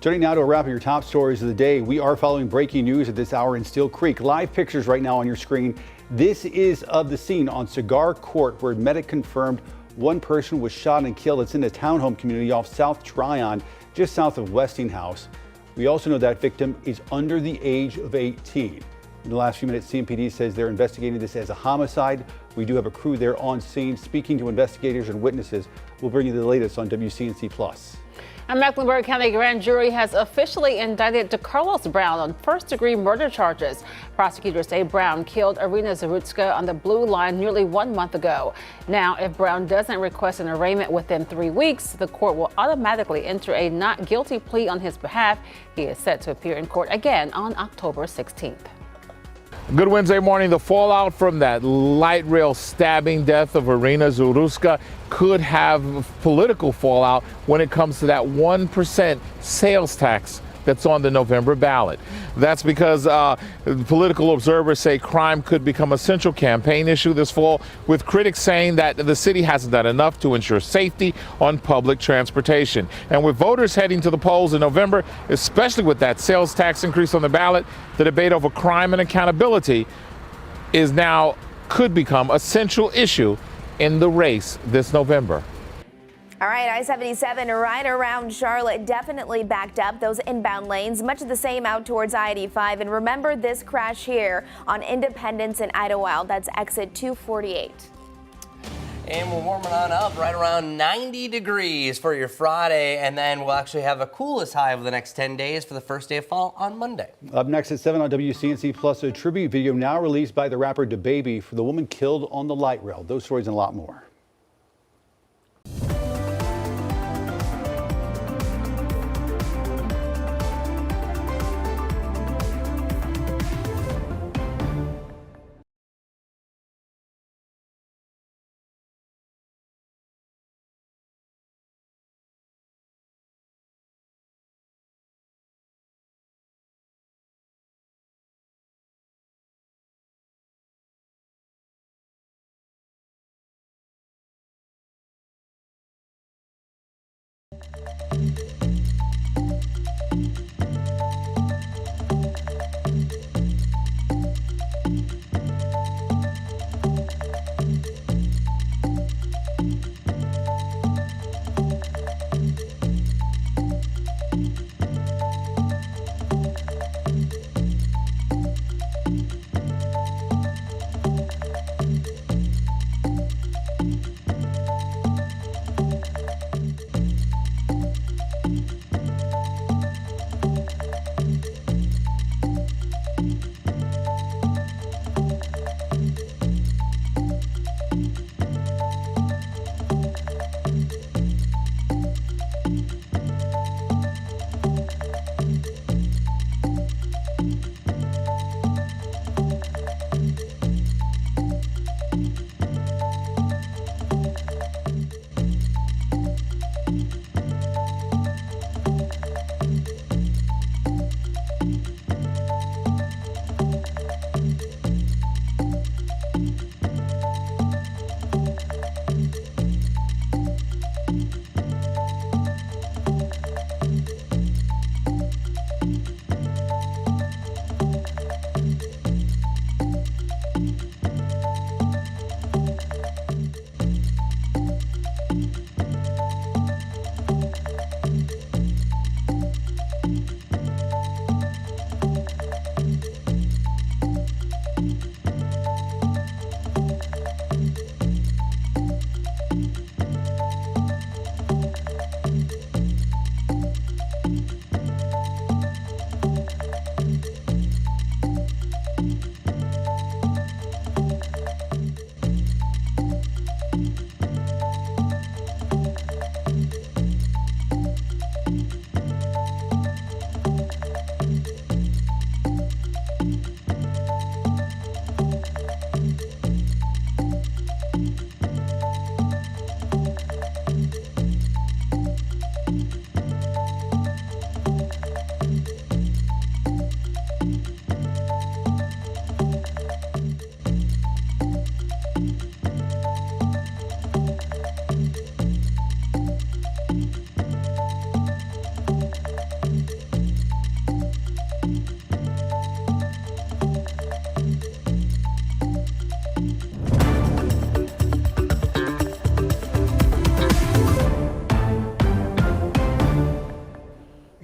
Turning now to a wrap of your top stories of the day. We are following breaking news at this hour in Steel Creek. Live pictures right now on your screen. This is of the scene on Cigar Court where medic confirmed one person was shot and killed. It's in the townhome community off South Tryon, just south of Westinghouse. We also know that victim is under the age of 18. In the last few minutes, CMPD says they're investigating this as a homicide. We do have a crew there on scene speaking to investigators and witnesses. We'll bring you the latest on WCNC Plus. A Mecklenburg County grand jury has officially indicted DeCarlos Brown on first-degree murder charges. Prosecutors say Brown killed Irina Zarutska on the Blue Line nearly 1 month ago. Now, if Brown doesn't request an arraignment within 3 weeks, the court will automatically enter a not guilty plea on his behalf. He is set to appear in court again on October 16th. Good Wednesday morning. The fallout from that light rail stabbing death of Irina Zarutska could have political fallout when it comes to that 1% sales tax that's on the November ballot. That's because political observers say crime could become a central campaign issue this fall, with critics saying that the city hasn't done enough to ensure safety on public transportation. And with voters heading to the polls in November, especially with that sales tax increase on the ballot, the debate over crime and accountability could become a central issue in the race this November. All right, I-77 right around Charlotte, definitely backed up. Those inbound lanes, much of the same out towards I-85. And remember this crash here on Independence and Idlewild. That's exit 248. And we're warming on up right around 90 degrees for your Friday. And then we'll actually have a coolest high over the next 10 days for the first day of fall on Monday. Up next at 7 on WCNC Plus, a tribute video now released by the rapper DaBaby for the woman killed on the light rail. Those stories and a lot more.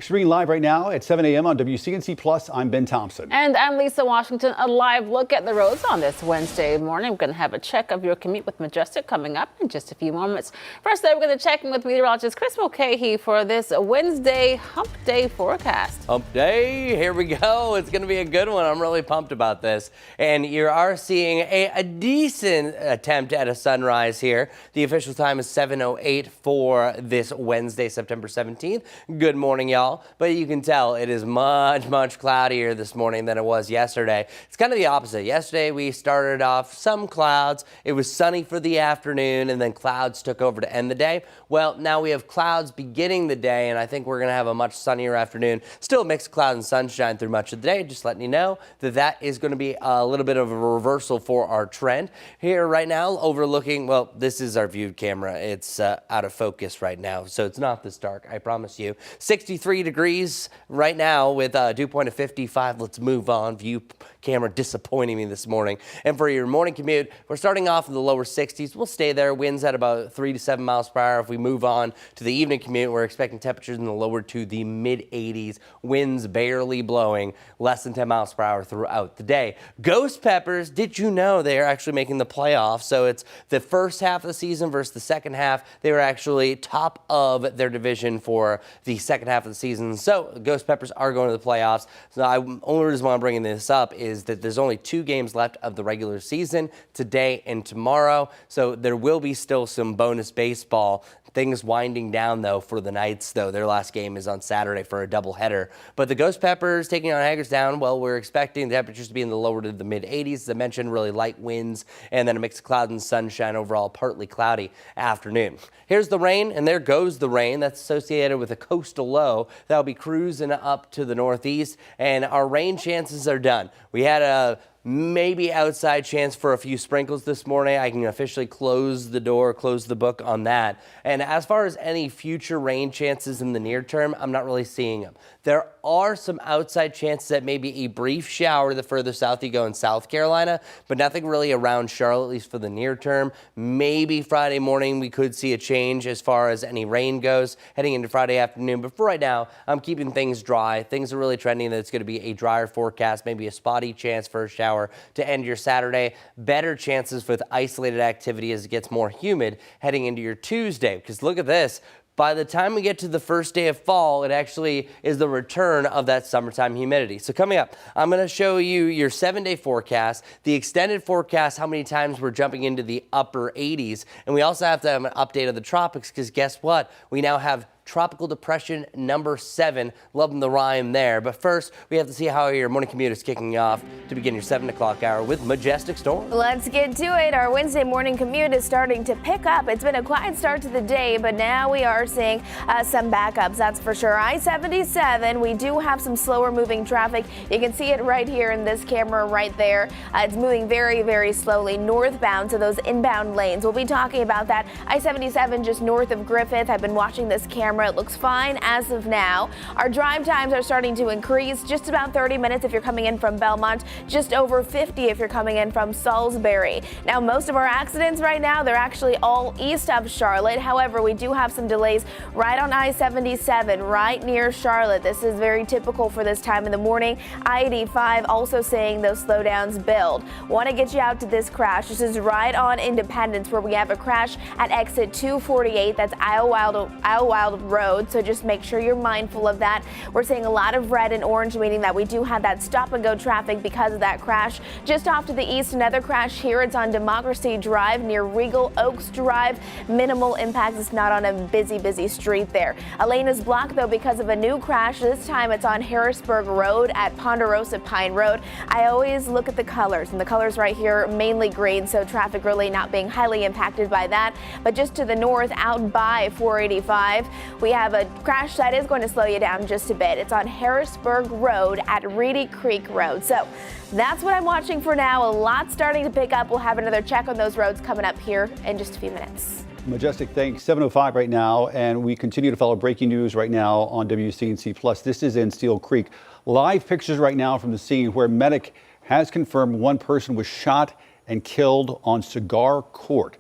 Streaming live right now at 7 a.m. on WCNC Plus. I'm Ben Thompson. And I'm Lisa Washington. A live look at the roads on this Wednesday morning. We're going to have a check of your commute with Majestic coming up in just a few moments. First, though, we're going to check in with meteorologist Chris Mulcahy for this Wednesday hump day forecast. Hump day, here we go. It's going to be a good one. I'm really pumped about this. And you are seeing a decent attempt at a sunrise here. The official time is 7:08 for this Wednesday, September 17th. Good morning, y'all. But you can tell it is much cloudier this morning than it was yesterday. It's kind of the opposite. Yesterday we started off some clouds. It was sunny for the afternoon and then clouds took over to end the day. Well, now we have clouds beginning the day, and I think we're going to have a much sunnier afternoon. Still a mix of cloud and sunshine through much of the day. Just letting you know that that is going to be a little bit of a reversal for our trend. Here right now overlooking, well, this is our viewed camera. It's out of focus right now, so it's not this dark, I promise you. 63 degrees right now with a dew point of 55. Let's move on. View camera disappointing me this morning. And for your morning commute, we're starting off in the lower 60s. We'll stay there. Winds at about 3 to 7 miles per hour. If we move on to the evening commute, we're expecting temperatures in the lower to the mid 80s. Winds barely blowing, less than 10 miles per hour throughout the day. Ghost Peppers, did you know they are actually making the playoffs? So it's the first half of the season versus the second half. They were actually top of their division for the second half of the season. So Ghost Peppers are going to the playoffs. So only reason why I'm bringing this up is that there's only 2 games left of the regular season, today and tomorrow. So there will be still some bonus baseball. Things winding down, though, for the Knights, though. Their last game is on Saturday for a doubleheader. But the Ghost Peppers taking on Hagerstown, well, we're expecting the temperatures to be in the lower to the mid-80s. As I mentioned, really light winds, and then a mix of cloud and sunshine. Overall, partly cloudy afternoon. Here's the rain, and there goes the rain. That's associated with a coastal low. That'll be cruising up to the northeast, and our rain chances are done. We had a maybe outside chance for a few sprinkles this morning. I can officially close the door, close the book on that. And as far as any future rain chances in the near term, I'm not really seeing them. There are some outside chances that maybe a brief shower the further south you go in South Carolina, but nothing really around Charlotte, at least for the near term. Maybe Friday morning we could see a change as far as any rain goes heading into Friday afternoon. But for right now, I'm keeping things dry. Things are really trending that it's going to be a drier forecast, maybe a spotty chance for a shower to end your Saturday. Better chances with isolated activity as it gets more humid heading into your Tuesday. Because look at this. By the time we get to the first day of fall, it actually is the return of that summertime humidity. So coming up, I'm going to show you your 7-day forecast, the extended forecast, how many times we're jumping into the upper 80s. And we also have to have an update of the tropics because guess what? We now have Tropical Depression number 7. Loving the rhyme there. But first, we have to see how your morning commute is kicking off to begin your 7 o'clock hour with Majestic Storm. Let's get to it. Our Wednesday morning commute is starting to pick up. It's been a quiet start to the day, but now we are seeing some backups, that's for sure. I-77, we do have some slower moving traffic. You can see it right here in this camera right there. It's moving very slowly northbound to those inbound lanes. We'll be talking about that. I-77 just north of Griffith. I've been watching this camera. It looks fine as of now. Our drive times are starting to increase, just about 30 minutes if you're coming in from Belmont, just over 50 if you're coming in from Salisbury. Now, most of our accidents right now, they're actually all east of Charlotte. However, we do have some delays right on I-77, right near Charlotte. This is very typical for this time in the morning. I-85 also seeing those slowdowns build. Want to get you out to this crash. This is right on Independence where we have a crash at exit 248. That's Idlewild Road, so just make sure you're mindful of that. We're seeing a lot of red and orange, meaning that we do have that stop and go traffic because of that crash. Just off to the east, another crash here. It's on Democracy Drive near Regal Oaks Drive. Minimal impact. It's not on a busy street there. A lane is blocked though because of a new crash. This time it's on Harrisburg Road at Ponderosa Pine Road. I always look at the colors, and the colors right here mainly green, so traffic really not being highly impacted by that. But just to the north, out by 485, we have a crash that is going to slow you down just a bit. It's on Harrisburg Road at Reedy Creek Road. So that's what I'm watching for now. A lot starting to pick up. We'll have another check on those roads coming up here in just a few minutes. Majestic, thanks. 7:05 right now, and we continue to follow breaking news right now on WCNC Plus. This is in Steel Creek. Live pictures right now from the scene where medic has confirmed one person was shot and killed on Cigar Court.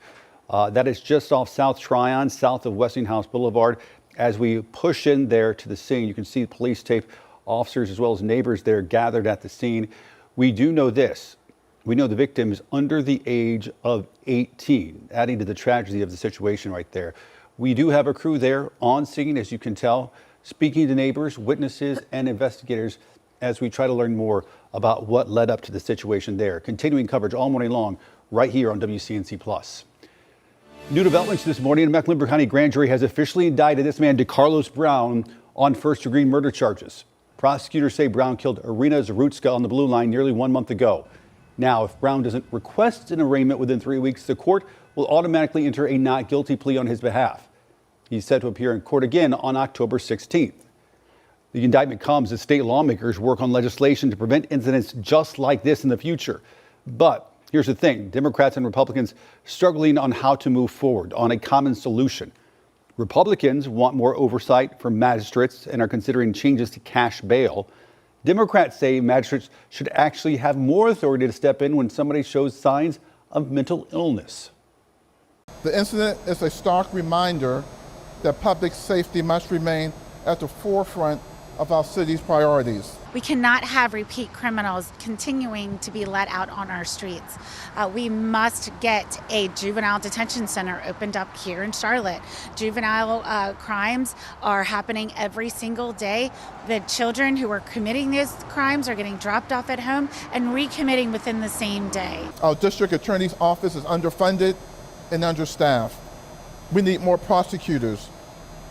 That is just off South Tryon, south of Westinghouse Boulevard. As we push in there to the scene, you can see police tape, officers as well as neighbors there gathered at the scene. We do know this. We know the victim is under the age of 18, adding to the tragedy of the situation right there. We do have a crew there on scene, as you can tell, speaking to neighbors, witnesses, and investigators as we try to learn more about what led up to the situation there. Continuing coverage all morning long right here on WCNC Plus. New developments this morning. A Mecklenburg County grand jury has officially indicted this man, DeCarlos Brown, on first-degree murder charges. Prosecutors say Brown killed Irina Zarutska on the Blue Line nearly 1 month ago. Now, if Brown doesn't request an arraignment within 3 weeks, the court will automatically enter a not guilty plea on his behalf. He's set to appear in court again on October 16th. The indictment comes as state lawmakers work on legislation to prevent incidents just like this in the future. But here's the thing, Democrats and Republicans struggling on how to move forward on a common solution. Republicans want more oversight from magistrates and are considering changes to cash bail. Democrats say magistrates should actually have more authority to step in when somebody shows signs of mental illness. The incident is a stark reminder that public safety must remain at the forefront of our city's priorities. We cannot have repeat criminals continuing to be let out on our streets. We must get a juvenile detention center opened up here in Charlotte. Juvenile crimes are happening every single day. The children who are committing these crimes are getting dropped off at home and recommitting within the same day. Our district attorney's office is underfunded and understaffed. We need more prosecutors,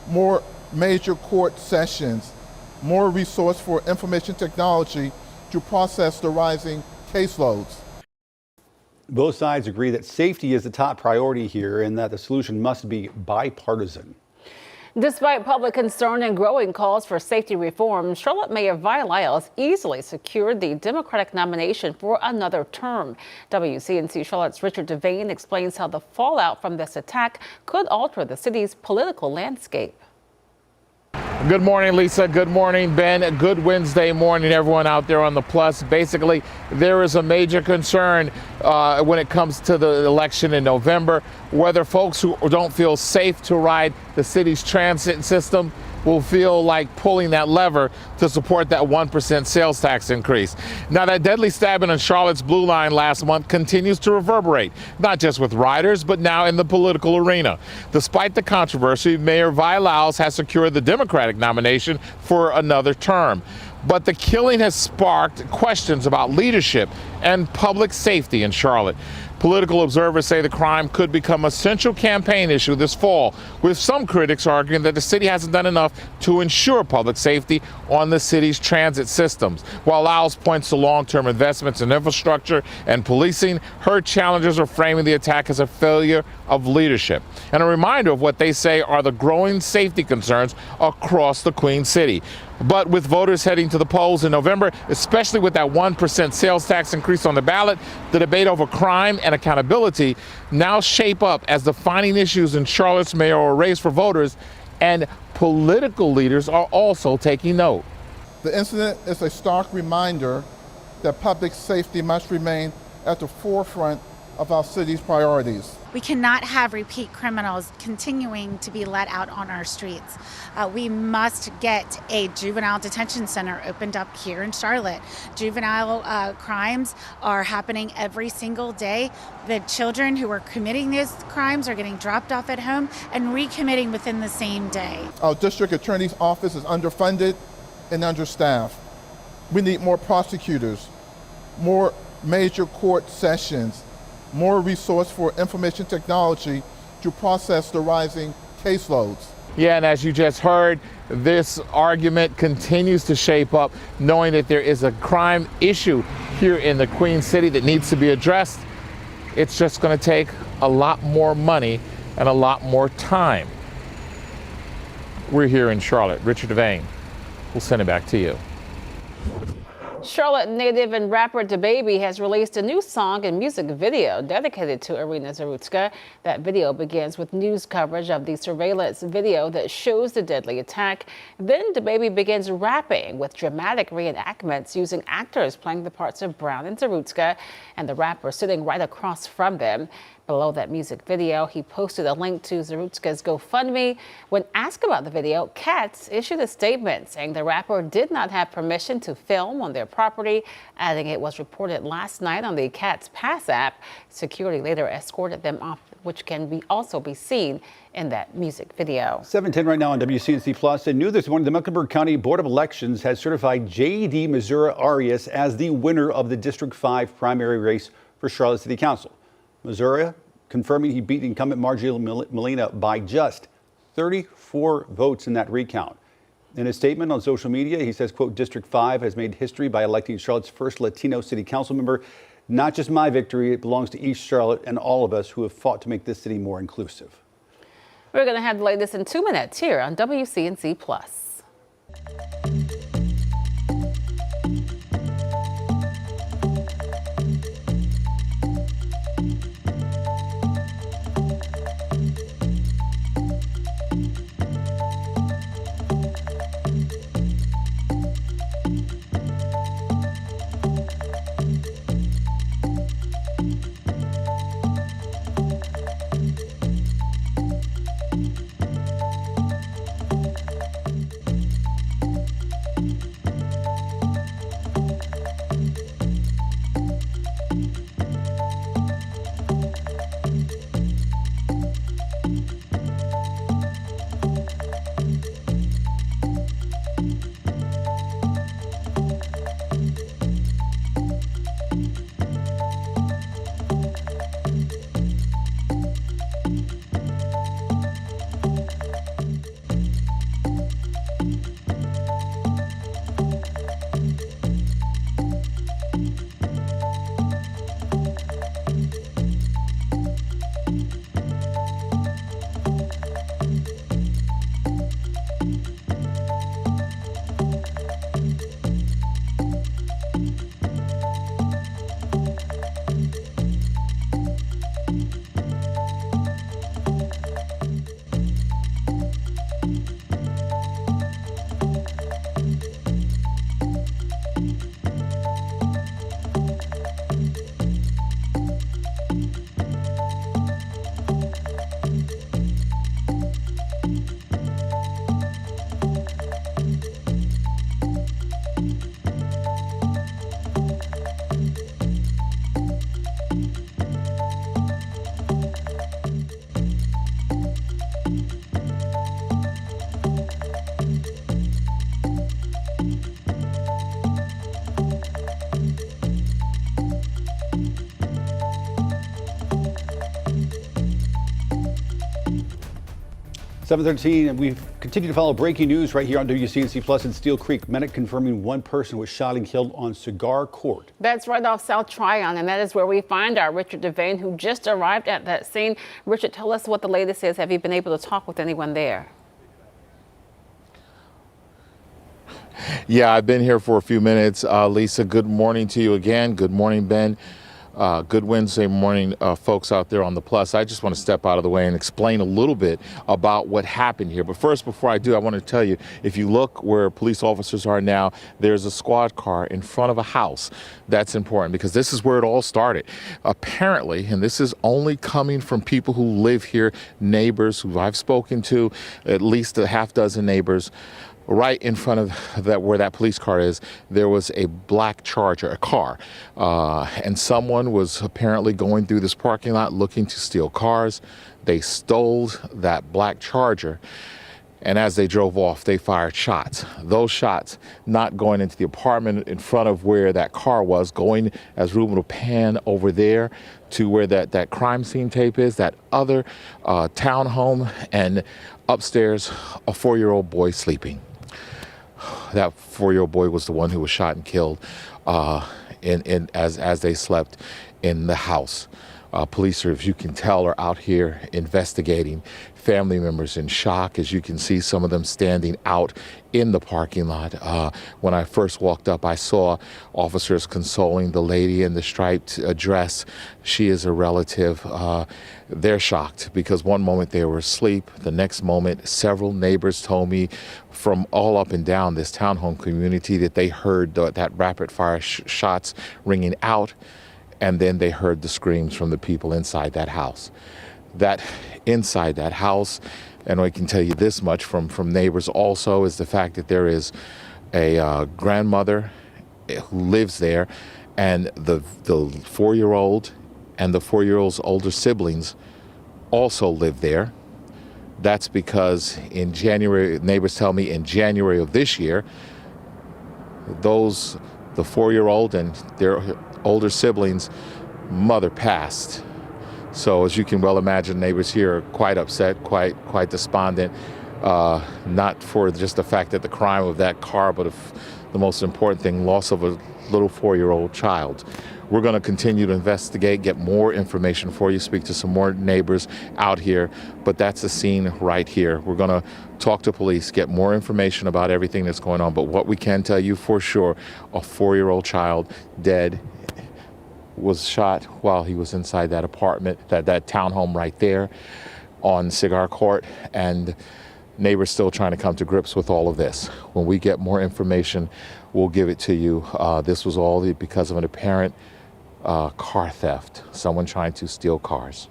more major court sessions, more resource for information technology to process the rising caseloads. Both sides agree that safety is the top priority here and that the solution must be bipartisan. Despite public concern and growing calls for safety reform, Charlotte Mayor Vi Lyles easily secured the Democratic nomination for another term. WCNC Charlotte's Richard DeVane explains how the fallout from this attack could alter the city's political landscape. Good morning, Lisa. Good morning, Ben. Good Wednesday morning, everyone out there on the Plus. Basically, there is a major concern when it comes to the election in November, whether folks who don't feel safe to ride the city's transit system will feel like pulling that lever to support that 1% sales tax increase. Now, that deadly stabbing on Charlotte's Blue Line last month continues to reverberate, not just with riders, but now in the political arena. Despite the controversy, Mayor Vi Lyles has secured the Democratic nomination for another term. But the killing has sparked questions about leadership and public safety in Charlotte. Political observers say the crime could become a central campaign issue this fall, with some critics arguing that the city hasn't done enough to ensure public safety on the city's transit systems. While Lyles points to long-term investments in infrastructure and policing, her challengers are framing the attack as a failure of leadership and a reminder of what they say are the growing safety concerns across the Queen City. But with voters heading to the polls in November, especially with that 1% sales tax increase on the ballot, the debate over crime and accountability now shape up as defining issues in Charlotte's mayoral race for voters, and political leaders are also taking note. The incident is a stark reminder that public safety must remain at the forefront of our city's priorities. We cannot have repeat criminals continuing to be let out on our streets. We must get a juvenile detention center opened up here in Charlotte. Juvenile crimes are happening every single day. The children who are committing these crimes are getting dropped off at home and recommitting within the same day. Our district attorney's office is underfunded and understaffed. We need more prosecutors, more major court sessions, more resource for information technology to process the rising caseloads. Yeah, and as you just heard, this argument continues to shape up, knowing that there is a crime issue here in the Queen City that needs to be addressed. It's just going to take a lot more money and a lot more time. We're here in Charlotte. Richard DeVane, we'll send it back to you. Charlotte native and rapper DaBaby has released a new song and music video dedicated to Irina Zarutska. That video begins with news coverage of the surveillance video that shows the deadly attack. Then DaBaby begins rapping with dramatic reenactments using actors playing the parts of Brown and Zarutska and the rapper sitting right across from them. Below that music video, he posted a link to Zarutska's GoFundMe. When asked about the video, Cats issued a statement saying the rapper did not have permission to film on their property, adding it was reported last night on the Cats Pass app. Security later escorted them off, which can also be seen in that music video. 7:10 right now on WCNC Plus. And new this morning, the Mecklenburg County Board of Elections has certified J.D. Missouri Arias as the winner of the District 5 primary race for Charlotte City Council. Missouri confirming he beat incumbent Margie Molina by just 34 votes in that recount. In a statement on social media, he says, quote, District 5 has made history by electing Charlotte's first Latino city council member. Not just my victory, it belongs to East Charlotte and all of us who have fought to make this city more inclusive. We're going to have the latest in 2 minutes here on WCNC Plus. .13, and we continue to follow breaking news right here on WCNC Plus in Steel Creek. Medic confirming one person was shot and killed on Cigar Court. That's right off South Tryon, and that is where we find our Richard Devane, who just arrived at that scene. Richard, tell us what the latest is. Have you been able to talk with anyone there? Yeah, I've been here for a few minutes. Lisa, good morning to you again. Good morning, Ben. Good Wednesday morning, folks out there on the Plus. I just want to step out of the way and explain a little bit about what happened here. But first, before I do, I want to tell you, if you look where police officers are now, there's a squad car in front of a house. That's important because this is where it all started. Apparently, and this is only coming from people who live here, neighbors who I've spoken to, at least a half dozen neighbors. Right in front of that, where that police car is, there was a black Charger, a car, and someone was apparently going through this parking lot looking to steal cars. They stole that black Charger, and as they drove off, they fired shots. Those shots not going into the apartment in front of where that car was, going, as Ruben will pan over there to where that crime scene tape is, that other townhome, and upstairs, a 4-year-old boy sleeping. That 4-year-old boy was the one who was shot and killed as they slept in the house. Police, as you can tell, are out here investigating. Family members in shock, as you can see some of them standing out in the parking lot. When I first walked up, I saw officers consoling the lady in the striped dress. She is a relative. They're shocked because one moment they were asleep, the next moment several neighbors told me from all up and down this townhome community that they heard that rapid fire shots ringing out. and then they heard the screams from the people inside that house. Inside that house, and I can tell you this much from neighbors also, is the fact that there is a grandmother who lives there, and the 4-year-old and the 4-year-old's older siblings also live there. That's because in January, neighbors tell me in January of this year, the 4-year-old and their older siblings' mother passed. So as you can well imagine, neighbors here are quite upset, quite despondent, not for just the fact that the crime of that car, but the most important thing, loss of a little 4-year-old child. We're going to continue to investigate, get more information for you, speak to some more neighbors out here, but that's the scene right here. We're going to talk to police, get more information about everything that's going on, but what we can tell you for sure, a 4-year-old child dead, was shot while he was inside that apartment, that townhome right there on Cigar Court, and neighbors still trying to come to grips with all of this. When we get more information, we'll give it to you. This was all because of an apparent car theft, someone trying to steal cars.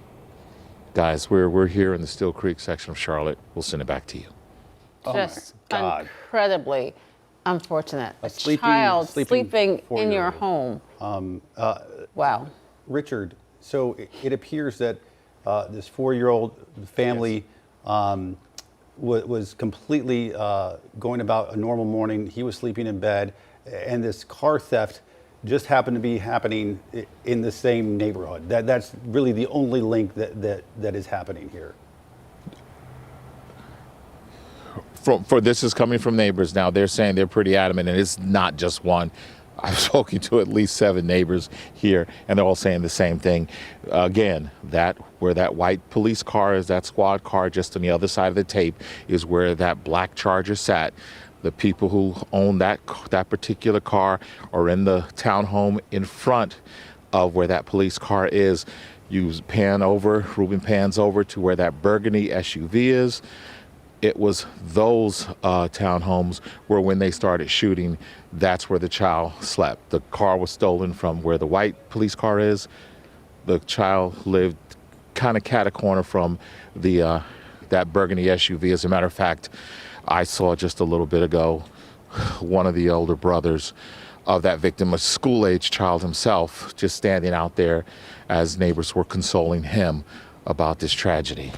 Guys, we're here in the Still Creek section of Charlotte. We'll send it back to you. Just Oh my God. incredibly unfortunate. A Child sleeping in your 4-year-old. home. Wow. Richard, so it appears that this 4-year-old family was completely going about a normal morning. He was sleeping in bed, and this car theft just happened to be happening in the same neighborhood. That's really the only link that is happening here. For this is coming from neighbors now. They're saying they're pretty adamant, and it's not just one. I've spoken to at least 7 neighbors here, and they're all saying the same thing. Again, where that white police car is, that squad car just on the other side of the tape, is where that black Charger sat. The people who own that particular car are in the townhome in front of where that police car is. Ruben pans over to where that burgundy SUV is. It was those townhomes where when they started shooting, that's where the child slept. The car was stolen from where the white police car is. The child lived kind of cat-a-corner from that burgundy SUV. As a matter of fact, I saw just a little bit ago one of the older brothers of that victim, a school-age child himself, just standing out there as neighbors were consoling him about this tragedy.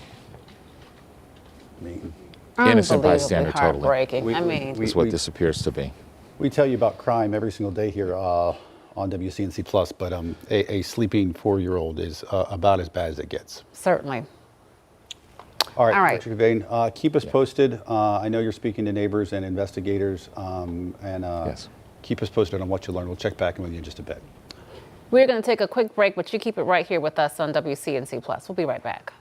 Innocent bystander, totally. Heartbreaking. I mean, Is what this appears to be. We tell you about crime every single day here on WCNC Plus, but a sleeping 4-year-old is about as bad as it gets. certainly. All right, All right. Richard Vane, keep us posted. I know you're speaking to neighbors and investigators, and Yes. keep us posted on what you learn. We'll check back in with you in just a bit. We're going to take a quick break, but you keep it right here with us on WCNC Plus. We'll be right back.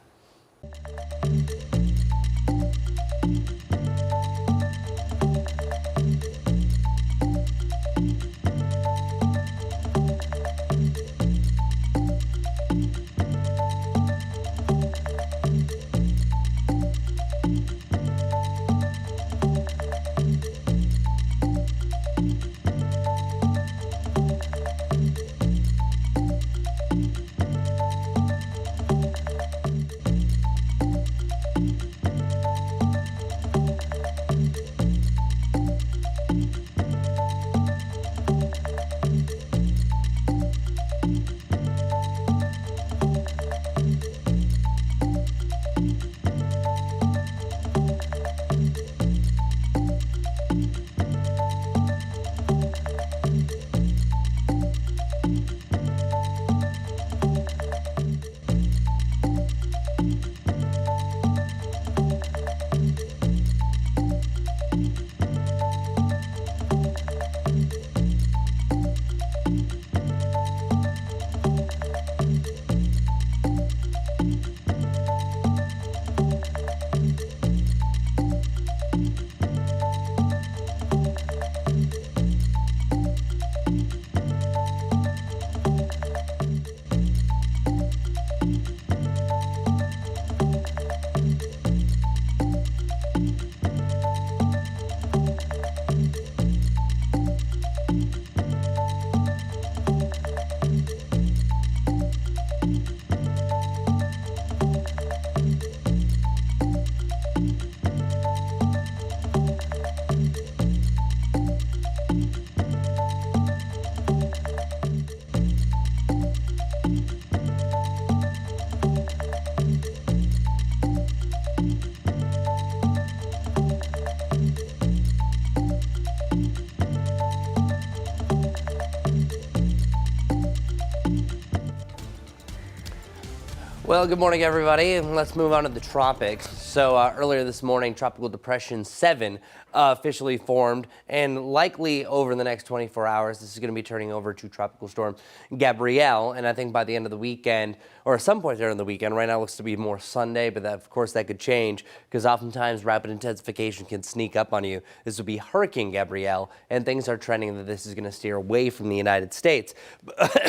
Well, good morning, everybody, and let's move on to the tropics. So earlier this morning, Tropical Depression 7 officially formed, and likely over the next 24 hours, this is going to be turning over to Tropical Storm Gabrielle. And I think by the end of the weekend, or at some point during the weekend, right now it looks to be more Sunday, but that, of course that could change because oftentimes rapid intensification can sneak up on you. This would be Hurricane Gabrielle, and things are trending that this is going to steer away from the United States.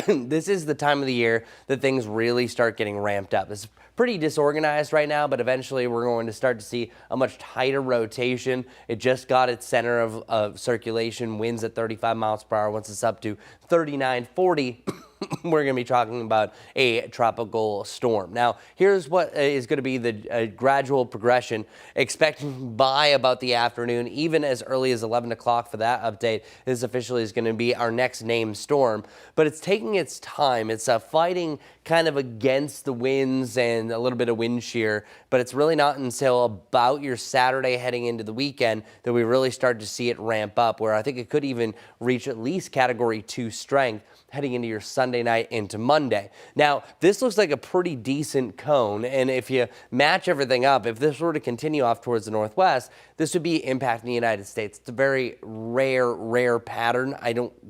This is the time of the year that things really start getting ramped up. It's pretty disorganized right now, but eventually we're going to start to see a much tighter rotation. It just got its center of circulation, winds at 35 miles per hour. Once it's up to 39, 40, we're going to be talking about a tropical storm. Now, here's what is going to be the gradual progression. Expecting by about the afternoon, even as early as 11 o'clock for that update, this officially is going to be our next named storm. But it's taking its time. It's fighting kind of against the winds and a little bit of wind shear, but it's really not until about your Saturday heading into the weekend that we really start to see it ramp up, where I think it could even reach at least Category 2 strength heading into your Sunday night into Monday. Now, this looks like a pretty decent cone, and if you match everything up, if this were to continue off towards the northwest, this would be impacting the United States. It's a very rare pattern.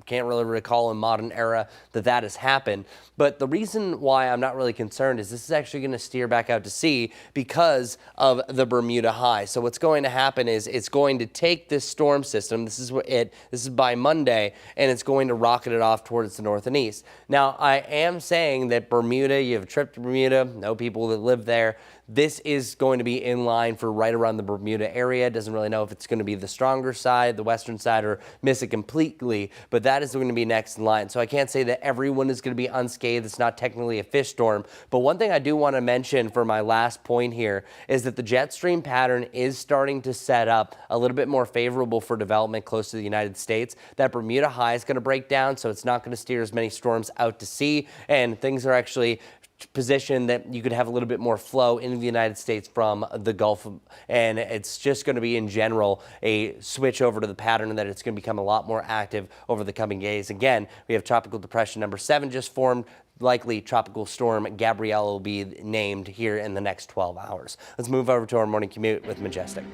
Can't really recall in modern era that has happened. But the reason why I'm not really concerned is this is actually going to steer back out to sea because of the Bermuda high. So what's going to happen is it's going to take this storm system, this is by Monday, and it's going to rocket it off towards the north and east. Now, I am saying that Bermuda, you have a trip to Bermuda, know people that live there. This is going to be in line for right around the Bermuda area. Doesn't really know if it's going to be the stronger side, the western side, or miss it completely, but that is going to be next in line. So I can't say that everyone is going to be unscathed. It's not technically a fish storm. But one thing I do want to mention for my last point here is that the jet stream pattern is starting to set up a little bit more favorable for development close to the United States. That Bermuda high is going to break down, so it's not going to steer as many storms out to sea, and things are actually position that you could have a little bit more flow into the United States from the Gulf, and it's just going to be in general a switch over to the pattern that it's going to become a lot more active over the coming days. Again, we have tropical depression number 7 just formed. Likely tropical storm Gabrielle will be named here in the next 12 hours. Let's move over to our morning commute with Majestic.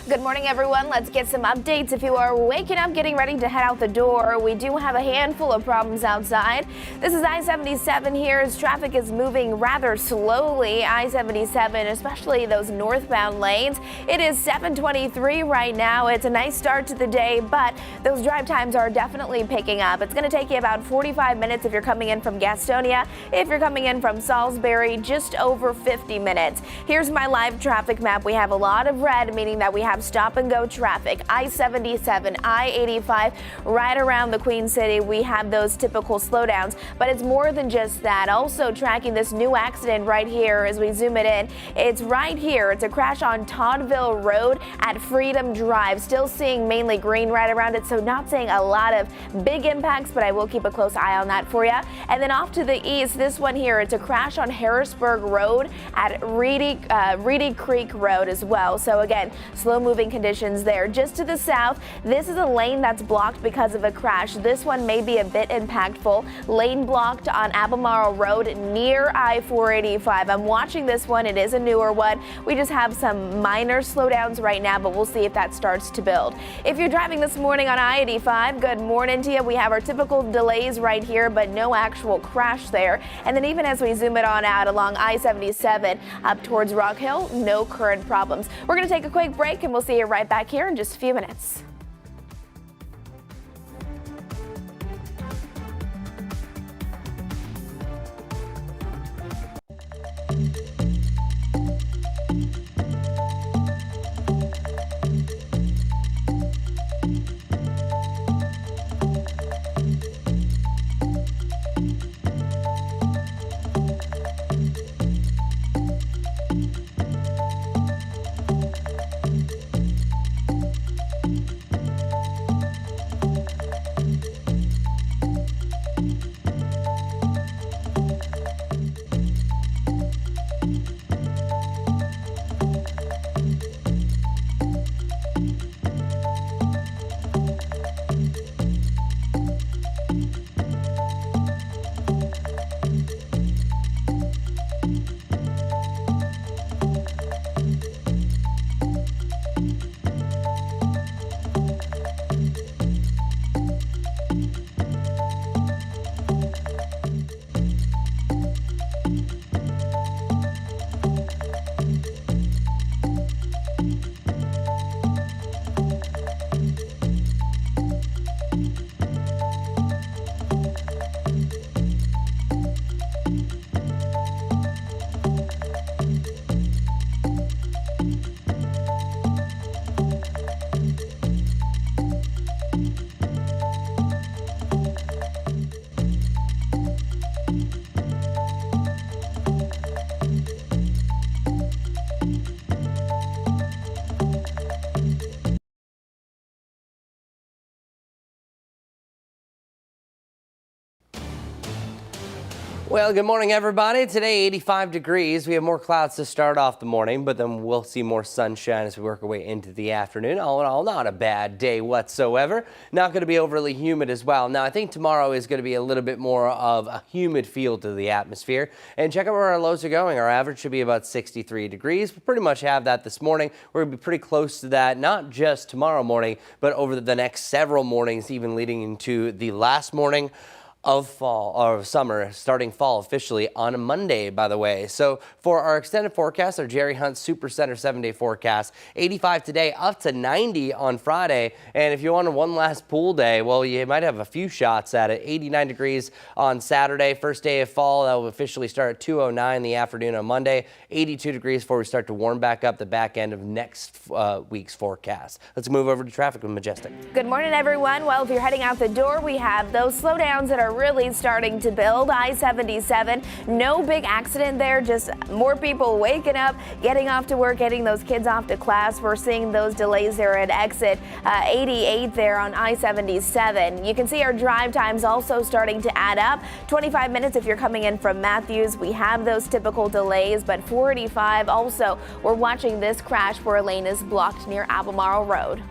Good morning, everyone. Let's get some updates. If you are waking up, getting ready to head out the door, we do have a handful of problems outside. This is I-77 here as traffic is moving rather slowly. I-77, especially those northbound lanes. It is 7:23 right now. It's a nice start to the day, but those drive times are definitely picking up. It's going to take you about 45 minutes if you're coming in from Gastonia. If you're coming in from Salisbury, just over 50 minutes. Here's my live traffic map. We have a lot of red, meaning that we have stop and go traffic. I-77, I-85, right around the Queen City. We have those typical slowdowns, but it's more than just that. Also tracking this new accident right here as we zoom it in. It's right here. It's a crash on Toddville Road at Freedom Drive. Still seeing mainly green right around it, so not seeing a lot of big impacts, but I will keep a close eye on that for you. And then off to the east, this one here, it's a crash on Harrisburg Road at Reedy Creek Road as well. So again, slow moving conditions there. Just to the south, this is a lane that's blocked because of a crash. This one may be a bit impactful. Lane blocked on Albemarle Road near I-485. I'm watching this one. It is a newer one. We just have some minor slowdowns right now, but we'll see if that starts to build. If you're driving this morning on I-85, good morning to you. We have our typical delays right here, but no actual crash there. And then even as we zoom it on out along I-77 up towards Rock Hill, no current problems. We're going to take a quick break, and we'll see you right back here in just a few minutes. Well, good morning, everybody. Today, 85 degrees. We have more clouds to start off the morning, but then we'll see more sunshine as we work our way into the afternoon. All in all, not a bad day whatsoever. Not going to be overly humid as well. Now, I think tomorrow is going to be a little bit more of a humid feel to the atmosphere. And check out where our lows are going. Our average should be about 63 degrees. We pretty much have that this morning. We're going to be pretty close to that, not just tomorrow morning, but over the next several mornings, even leading into the last morning of fall or summer, starting fall officially on a Monday, by the way. So for our extended forecast, our Jerry Hunt Super Center 7-day forecast, 85 today, up to 90 on Friday. And if you want one last pool day, well, you might have a few shots at it. 89 degrees on Saturday, first day of fall. That will officially start at 2:09 in the afternoon on Monday. 82 degrees before we start to warm back up the back end of next week's forecast. Let's move over to traffic with Majestic. Good morning, everyone. Well, if you're heading out the door, we have those slowdowns that are really starting to build. I-77, no big accident there, just more people waking up, getting off to work, getting those kids off to class. We're seeing those delays there at exit 88 there on I-77. You can see our drive times also starting to add up. 25 minutes if you're coming in from Matthews. We have those typical delays, but 485 also. We're watching this crash where a lane is blocked near Albemarle Road.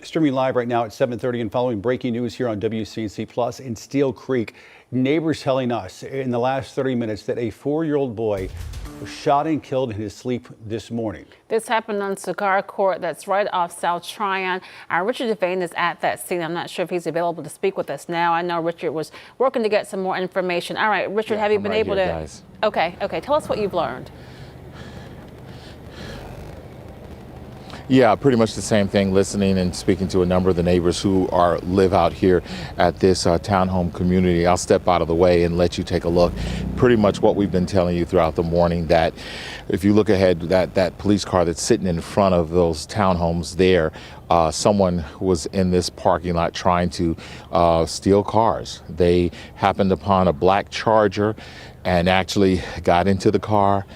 Streaming live right now at 7:30 and following breaking news here on WCNC Plus in Steel Creek. Neighbors telling us in the last 30 minutes that a 4-year-old boy was shot and killed in his sleep this morning. This happened on Cigar Court, that's right off South Tryon. Richard Devane is at that scene. I'm not sure if he's available to speak with us now. I know Richard was working to get some more information. All right, Richard, have you been able to? Guys. Okay, tell us what you've learned. Yeah, pretty much the same thing, listening and speaking to a number of the neighbors who live out here at this townhome community. I'll step out of the way and let you take a look. Pretty much what we've been telling you throughout the morning, that if you look ahead, that police car that's sitting in front of those townhomes there, someone was in this parking lot trying to steal cars. They happened upon a black Charger and actually got into the car.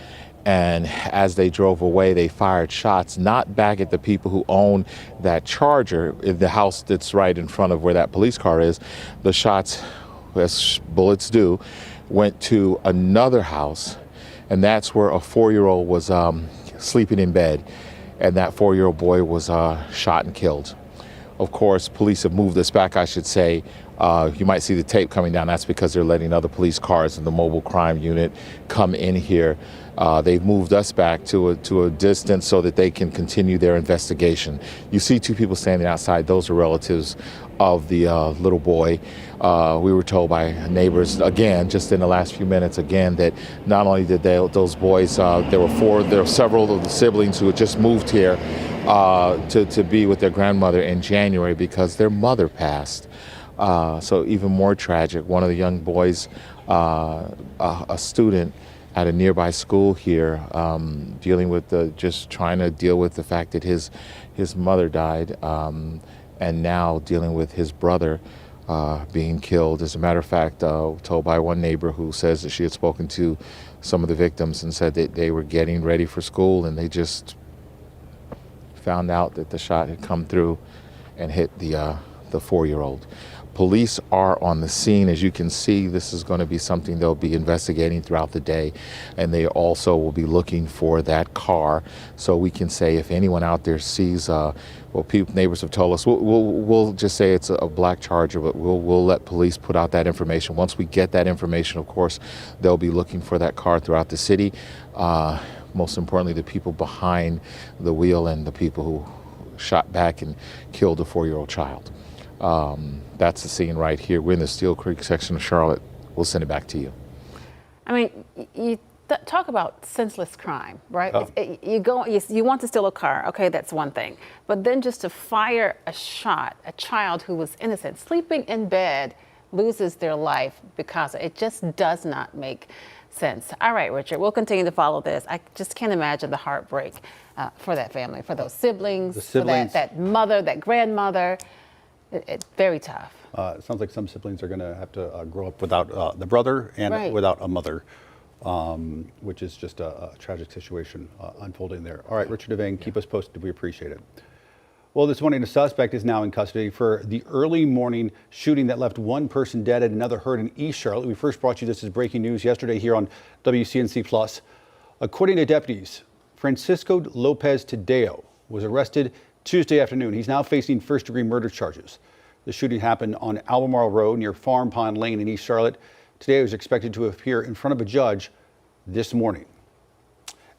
And as they drove away, they fired shots, not back at the people who own that Charger, in the house that's right in front of where that police car is. The shots, as bullets do, went to another house, and that's where a 4-year-old was sleeping in bed, and that 4-year-old boy was shot and killed. Of course, police have moved this back, I should say, You might see the tape coming down. That's because they're letting other police cars in the mobile crime unit come in here. They've moved us back to a distance so that they can continue their investigation. You see two people standing outside. Those are relatives of the little boy. We were told by neighbors, again, just in the last few minutes, again, that not only did those boys, there were several of the siblings who had just moved here to be with their grandmother in January because their mother passed. So even more tragic, one of the young boys, a student at a nearby school here, dealing with just trying to deal with the fact that his mother died, and now dealing with his brother being killed. As a matter of fact, told by one neighbor who says that she had spoken to some of the victims and said that they were getting ready for school and they just found out that the shot had come through and hit the 4-year-old. Police are on the scene. As you can see, this is going to be something they'll be investigating throughout the day, and they also will be looking for that car. So we can say if anyone out there sees, neighbors have told us, we'll just say it's a black Charger, but we'll let police put out that information. Once we get that information, of course, they'll be looking for that car throughout the city. Most importantly, the people behind the wheel and the people who shot back and killed a 4-year-old child. That's the scene right here. We're in the Steel Creek section of Charlotte. We'll send it back to you. I mean, you talk about senseless crime, right? Oh. You want to steal a car, okay, that's one thing. But then just to fire a shot, a child who was innocent, sleeping in bed, loses their life because it just does not make sense. All right, Richard, we'll continue to follow this. I just can't imagine the heartbreak for that family, for those siblings, for that mother, that grandmother. It's very tough. It sounds like some siblings are going to have to grow up without the brother and without a mother, which is just a tragic situation unfolding there. All right, Richard Devane, keep us posted. We appreciate it. Well, this morning, a suspect is now in custody for the early morning shooting that left one person dead and another hurt in East Charlotte. We first brought you this as breaking news yesterday here on WCNC Plus. According to deputies, Francisco Lopez Tadeo was arrested Tuesday afternoon. He's now facing first-degree murder charges. The shooting happened on Albemarle Road near Farm Pond Lane in East Charlotte. Today, he was expected to appear in front of a judge this morning.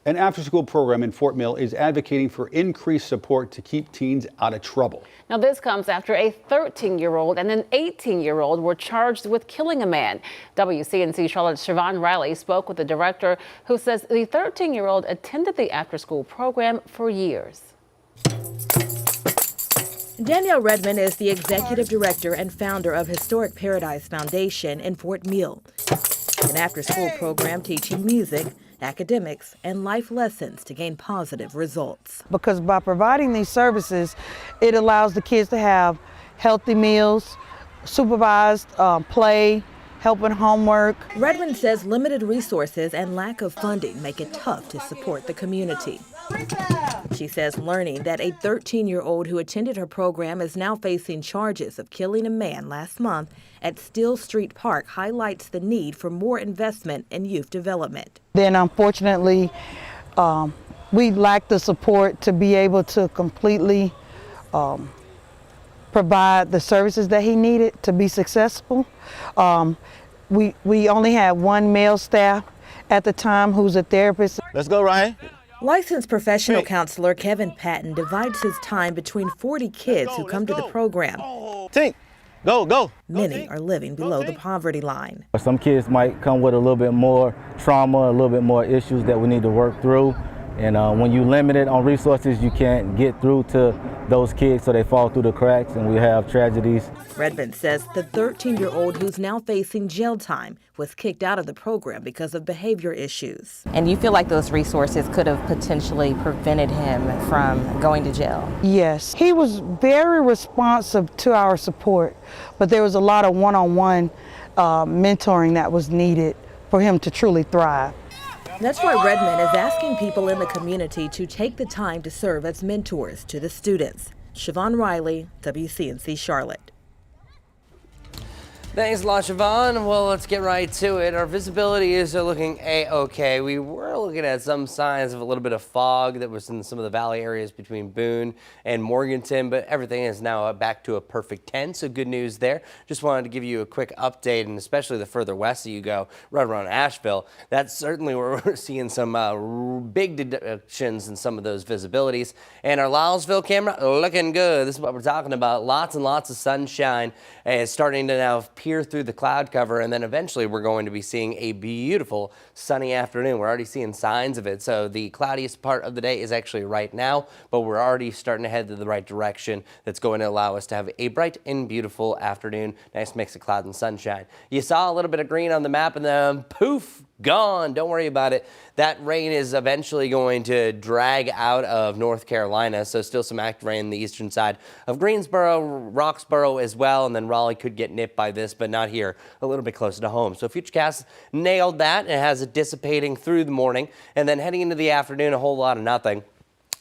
An after-school program in Fort Mill is advocating for increased support to keep teens out of trouble. Now, this comes after a 13-year-old and an 18-year-old were charged with killing a man. WCNC Charlotte's Siobhan Riley spoke with the director, who says the 13-year-old attended the after-school program for years. Danielle Redmond is the executive director and founder of Historic Paradise Foundation in Fort Mill, an after-school program teaching music, academics, and life lessons to gain positive results. Because by providing these services, it allows the kids to have healthy meals, supervised play, helping homework. Redmond says limited resources and lack of funding make it tough to support the community. She says learning that a 13-year-old who attended her program is now facing charges of killing a man last month at Still Street Park highlights the need for more investment in youth development. Then unfortunately, we lack the support to be able to completely provide the services that he needed to be successful. We only had one male staff at the time who's a therapist. Let's go, Ryan. Licensed professional counselor Kevin Patton divides his time between 40 kids who come to the program. Tink, go. Many are living below the poverty line. Some kids might come with a little bit more trauma, a little bit more issues that we need to work through. And when you're limited on resources, you can't get through to those kids, so they fall through the cracks and we have tragedies. Redmond says the 13-year-old who's now facing jail time was kicked out of the program because of behavior issues. And you feel like those resources could have potentially prevented him from going to jail? Yes, he was very responsive to our support, but there was a lot of one-on-one mentoring that was needed for him to truly thrive. That's why Redmond is asking people in the community to take the time to serve as mentors to the students. Siobhan Riley, WCNC Charlotte. Thanks a lot, Siobhan. Well, let's get right to it. Our visibility is looking A-okay. We were looking at some signs of a little bit of fog that was in some of the valley areas between Boone and Morganton, but everything is now back to a perfect 10, so good news there. Just wanted to give you a quick update, and especially the further west that you go, right around Asheville, that's certainly where we're seeing some big deductions in some of those visibilities. And our Lylesville camera, looking good. This is what we're talking about. Lots and lots of sunshine. It's starting to now peer through the cloud cover, and then eventually we're going to be seeing a beautiful sunny afternoon. We're already seeing signs of it. So the cloudiest part of the day is actually right now, but we're already starting to head to the right direction. That's going to allow us to have a bright and beautiful afternoon. Nice mix of cloud and sunshine. You saw a little bit of green on the map, and then poof, gone. Don't worry about it. That rain is eventually going to drag out of North Carolina, so still some active rain on the eastern side of Greensboro, Roxboro as well, and then Raleigh could get nipped by this, but not here, a little bit closer to home. So Futurecast nailed that and has it dissipating through the morning, and then heading into the afternoon, a whole lot of nothing.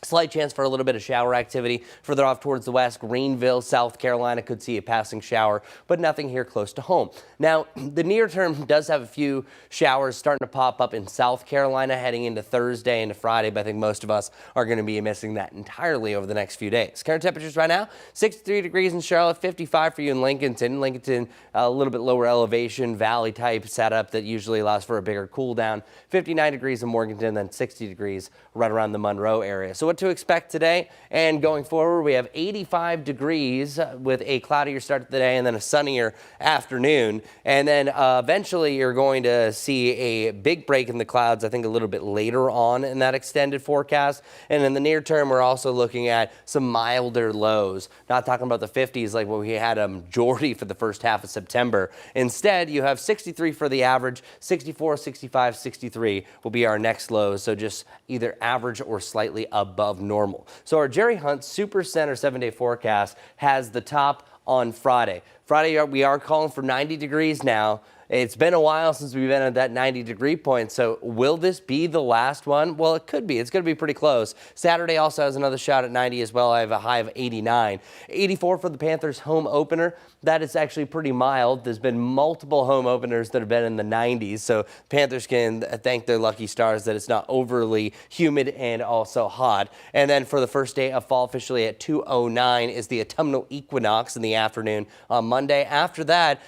Slight chance for a little bit of shower activity further off towards the west. Greenville, South Carolina could see a passing shower, but nothing here close to home. Now, the near term does have a few showers starting to pop up in South Carolina heading into Thursday and Friday, but I think most of us are going to be missing that entirely over the next few days. Current temperatures right now, 63 degrees in Charlotte, 55 for you in Lincolnton. Lincolnton, a little bit lower elevation, valley type setup that usually allows for a bigger cool down. 59 degrees in Morganton, then 60 degrees right around the Monroe area. So what to expect today and going forward, we have 85 degrees with a cloudier start to the day and then a sunnier afternoon. And then eventually you're going to see a big break in the clouds, I think a little bit later on in that extended forecast. And in the near term, we're also looking at some milder lows. Not talking about the 50s like what we had a majority for the first half of September. Instead, you have 63 for the average, 64, 65, 63 will be our next lows. So just either average or slightly above normal. So our Jerry Hunt Super Center 7-day forecast has the top on Friday. Friday, we are calling for 90 degrees now. It's been a while since we've been at that 90-degree point, so will this be the last one? Well, it could be. It's going to be pretty close. Saturday also has another shot at 90 as well. I have a high of 89. 84 for the Panthers home opener. That is actually pretty mild. There's been multiple home openers that have been in the 90s, so Panthers can thank their lucky stars that it's not overly humid and also hot. And then for the first day of fall, officially at 2:09 is the autumnal equinox in the afternoon on Monday. After that,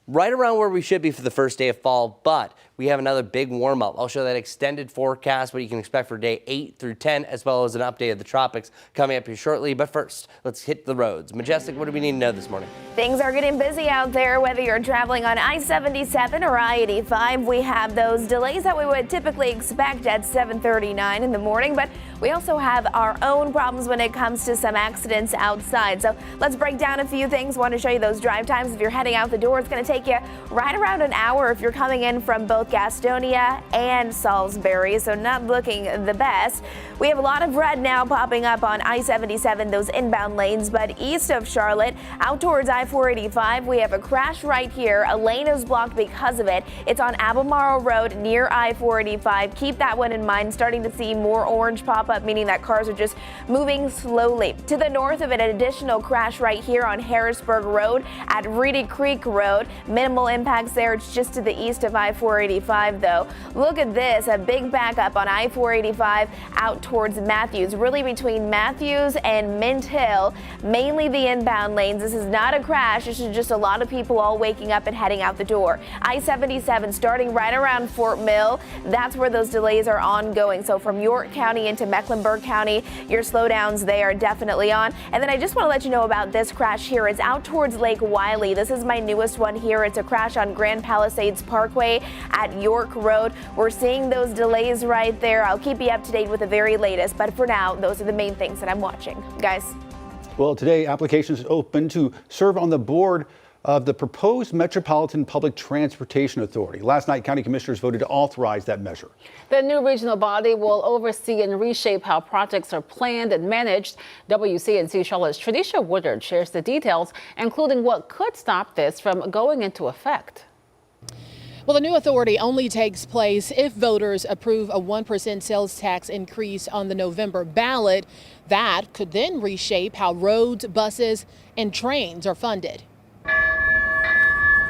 right around where we should be for the first day of fall, but we have another big warm-up. I'll show that extended forecast, what you can expect for day 8 through 10, as well as an update of the tropics coming up here shortly. But first, let's hit the roads. Majestic, what do we need to know this morning? Things are getting busy out there, whether you're traveling on I-77 or I-85. We have those delays that we would typically expect at 7:39 in the morning, but we also have our own problems when it comes to some accidents outside. So let's break down a few things. I want to show you those drive times. If you're heading out the door, it's going to take you right around an hour if you're coming in from both Gastonia and Salisbury, so not looking the best. We have a lot of red now popping up on I-77, those inbound lanes, but east of Charlotte, out towards I-485, we have a crash right here. A lane is blocked because of it. It's on Albemarle Road near I-485. Keep that one in mind. Starting to see more orange pop up, meaning that cars are just moving slowly. To the north of it, an additional crash right here on Harrisburg Road at Reedy Creek Road. Minimal impacts there. It's just to the east of I-485 though. Look at this, a big backup on I-485 out towards Matthews, really between Matthews and Mint Hill, mainly the inbound lanes. This is not a crash. This is just a lot of people all waking up and heading out the door. I-77 starting right around Fort Mill. That's where those delays are ongoing. So from York County into Mecklenburg County, your slowdowns, they are definitely on. And then I just want to let you know about this crash here. It's out towards Lake Wiley. This is my newest one here. It's a crash on Grand Palisades Parkway at York Road. We're seeing those delays right there. I'll keep you up to date with the very latest, but for now, those are the main things that I'm watching. Guys. Well, today applications open to serve on the board of the proposed Metropolitan Public Transportation Authority. Last night, county commissioners voted to authorize that measure. The new regional body will oversee and reshape how projects are planned and managed. WCNC Charlotte's Tradisha Woodard shares the details, including what could stop this from going into effect. Well, the new authority only takes place if voters approve a 1% sales tax increase on the November ballot. That could then reshape how roads, buses, and trains are funded.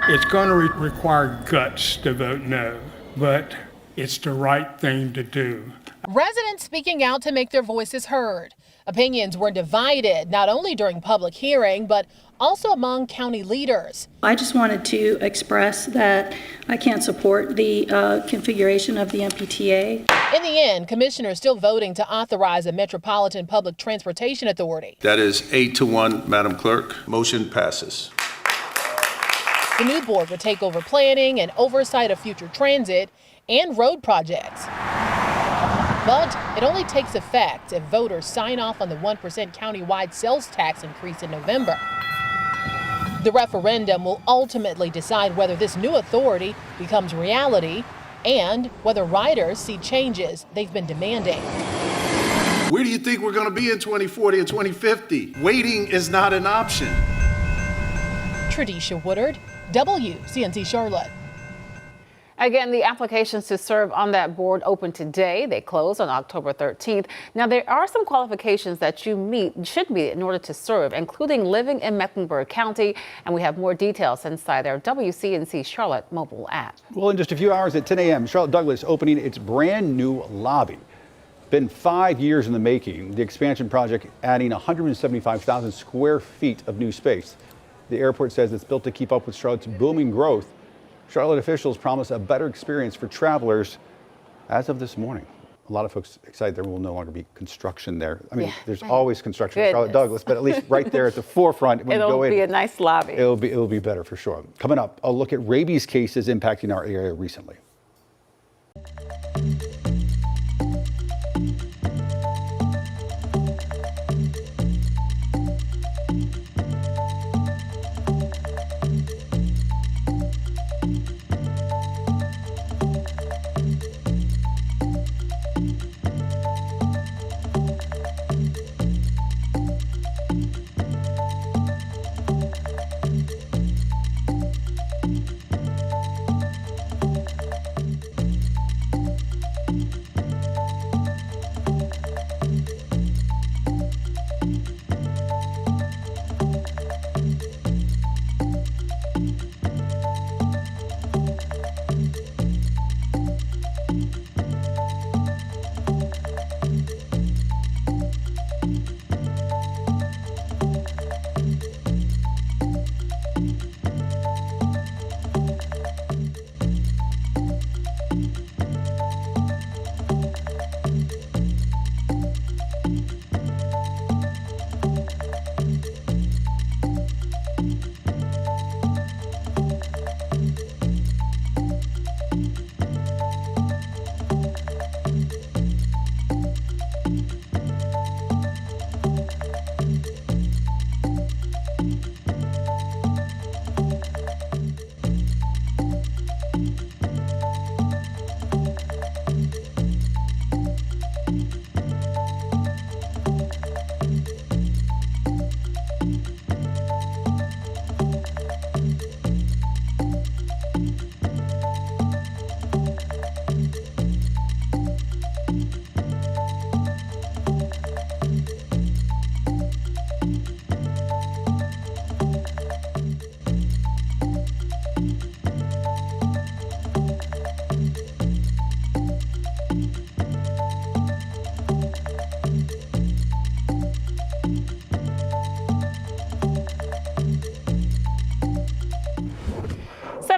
It's going to require guts to vote no, but it's the right thing to do. Residents speaking out to make their voices heard. Opinions were divided, not only during public hearing, but also among county leaders. I just wanted to express that I can't support the configuration of the MPTA. In the end, commissioners still voting to authorize a Metropolitan Public Transportation Authority. That is 8-1, Madam Clerk. Motion passes. The new board would take over planning and oversight of future transit and road projects. But it only takes effect if voters sign off on the 1% countywide sales tax increase in November. The referendum will ultimately decide whether this new authority becomes reality and whether riders see changes they've been demanding. Where do you think we're going to be in 2040 and 2050? Waiting is not an option. Tradisha Woodard, WCNC Charlotte. Again, the applications to serve on that board open today. They close on October 13th. Now, there are some qualifications that you should meet in order to serve, including living in Mecklenburg County. And we have more details inside our WCNC Charlotte mobile app. Well, in just a few hours at 10 a.m., Charlotte Douglas opening its brand new lobby. Been 5 years in the making. The expansion project adding 175,000 square feet of new space. The airport says it's built to keep up with Charlotte's booming growth. Charlotte officials promise a better experience for travelers as of this morning. A lot of folks excited there will no longer be construction there. I mean, there's always construction in Charlotte Douglas, but at least right there at the forefront when you go in. It'll be a nice lobby. It'll be better for sure. Coming up, a look at rabies cases impacting our area recently.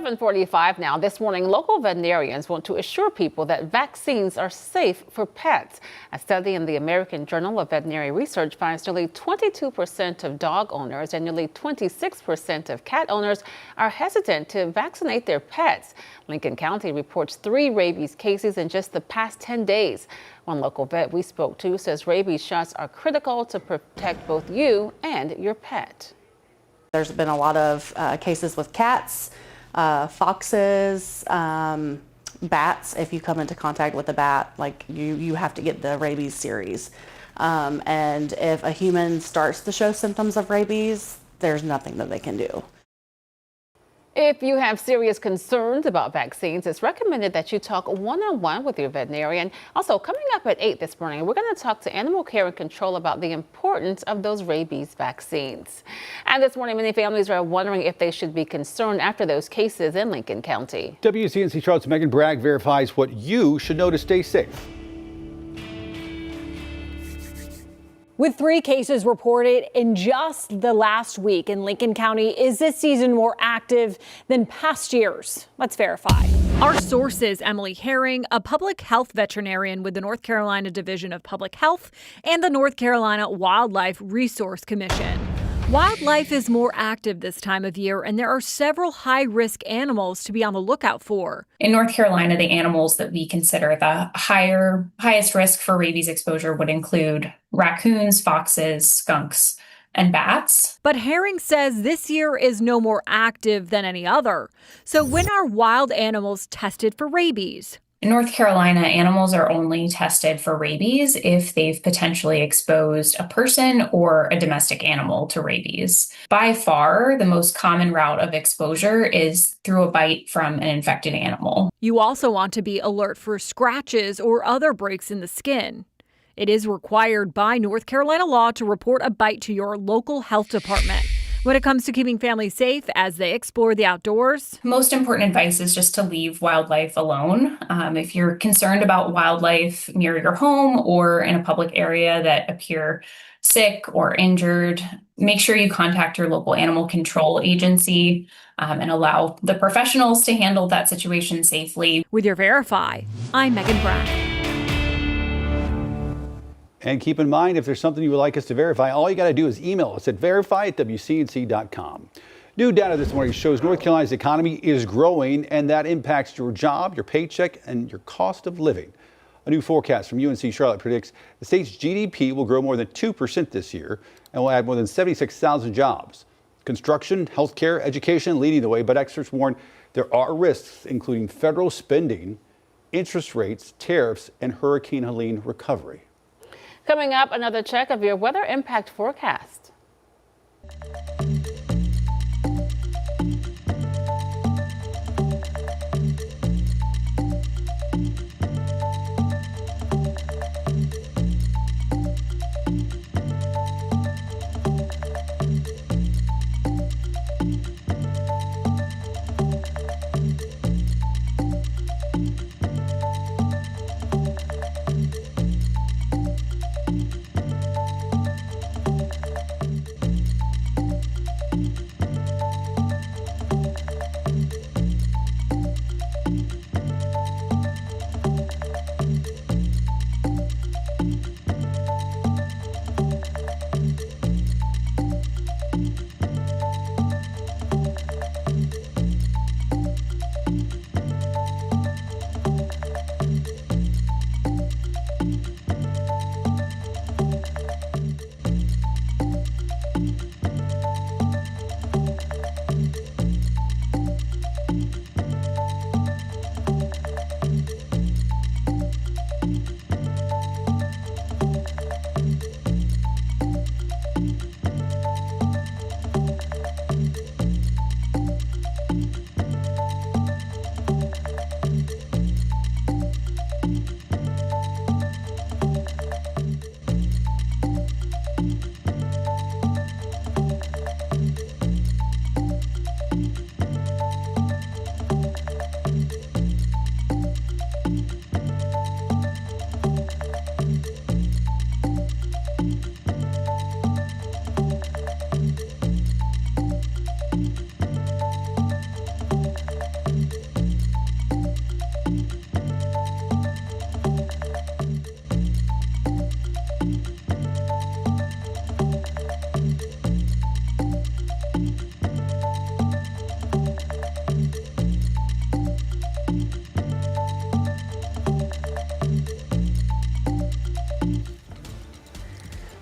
.45 now. This morning, local veterinarians want to assure people that vaccines are safe for pets. A study in the American Journal of Veterinary Research finds nearly 22% of dog owners and nearly 26% of cat owners are hesitant to vaccinate their pets. Lincoln County reports 3 rabies cases in just the past 10 days. One local vet we spoke to says rabies shots are critical to protect both you and your pet. There's been a lot of cases with cats, foxes, bats. If you come into contact with a bat, like you have to get the rabies series. And if a human starts to show symptoms of rabies, there's nothing that they can do. If you have serious concerns about vaccines, it's recommended that you talk one-on-one with your veterinarian. Also, coming up at 8 this morning, we're going to talk to Animal Care and Control about the importance of those rabies vaccines. And this morning, many families are wondering if they should be concerned after those cases in Lincoln County. WCNC Charlotte's Megan Bragg verifies what you should know to stay safe. With 3 cases reported in just the last week in Lincoln County, is this season more active than past years? Let's verify. Our source is Emily Herring, a public health veterinarian with the North Carolina Division of Public Health and the North Carolina Wildlife Resource Commission. Wildlife is more active this time of year, and there are several high-risk animals to be on the lookout for. In North Carolina, the animals that we consider the highest risk for rabies exposure would include raccoons, foxes, skunks, and bats. But Herring says this year is no more active than any other. So when are wild animals tested for rabies? In North Carolina, animals are only tested for rabies if they've potentially exposed a person or a domestic animal to rabies. By far, the most common route of exposure is through a bite from an infected animal. You also want to be alert for scratches or other breaks in the skin. It is required by North Carolina law to report a bite to your local health department. When it comes to keeping families safe as they explore the outdoors, most important advice is just to leave wildlife alone. If you're concerned about wildlife near your home or in a public area that appear sick or injured, make sure you contact your local animal control agency and allow the professionals to handle that situation safely. With your Verify, I'm Megan Bragg. And keep in mind, if there's something you would like us to verify, all you got to do is email us at verify@wcnc.com. New data this morning shows North Carolina's economy is growing, and that impacts your job, your paycheck, and your cost of living. A new forecast from UNC Charlotte predicts the state's GDP will grow more than 2% this year and will add more than 76,000 jobs. Construction, healthcare, education leading the way, but experts warn there are risks, including federal spending, interest rates, tariffs, and Hurricane Helene recovery. Coming up, another check of your weather impact forecast.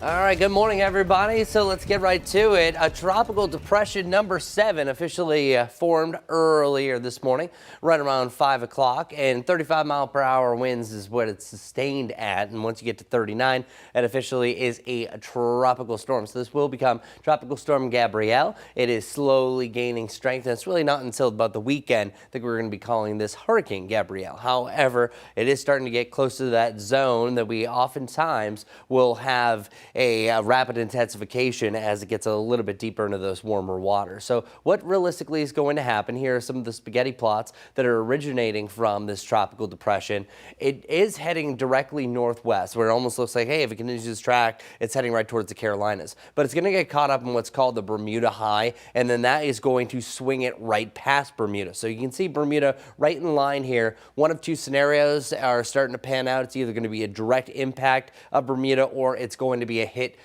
All right, good morning, everybody. So let's get right to it. A tropical depression number 7 officially formed earlier this morning, right around 5 o'clock, and 35-mile-per-hour winds is what it's sustained at. And once you get to 39, it officially is a tropical storm. So this will become Tropical Storm Gabrielle. It is slowly gaining strength, and it's really not until about the weekend that we're going to be calling this Hurricane Gabrielle. However, it is starting to get close to that zone that we oftentimes will have a rapid intensification as it gets a little bit deeper into those warmer waters. So what realistically is going to happen? Here are some of the spaghetti plots that are originating from this tropical depression. It is heading directly northwest, where it almost looks like, hey, if it continues this track, it's heading right towards the Carolinas. But it's going to get caught up in what's called the Bermuda High, and then that is going to swing it right past Bermuda. So you can see Bermuda right in line here. One of two scenarios are starting to pan out. It's either going to be a direct impact of Bermuda, or it's going to be a hit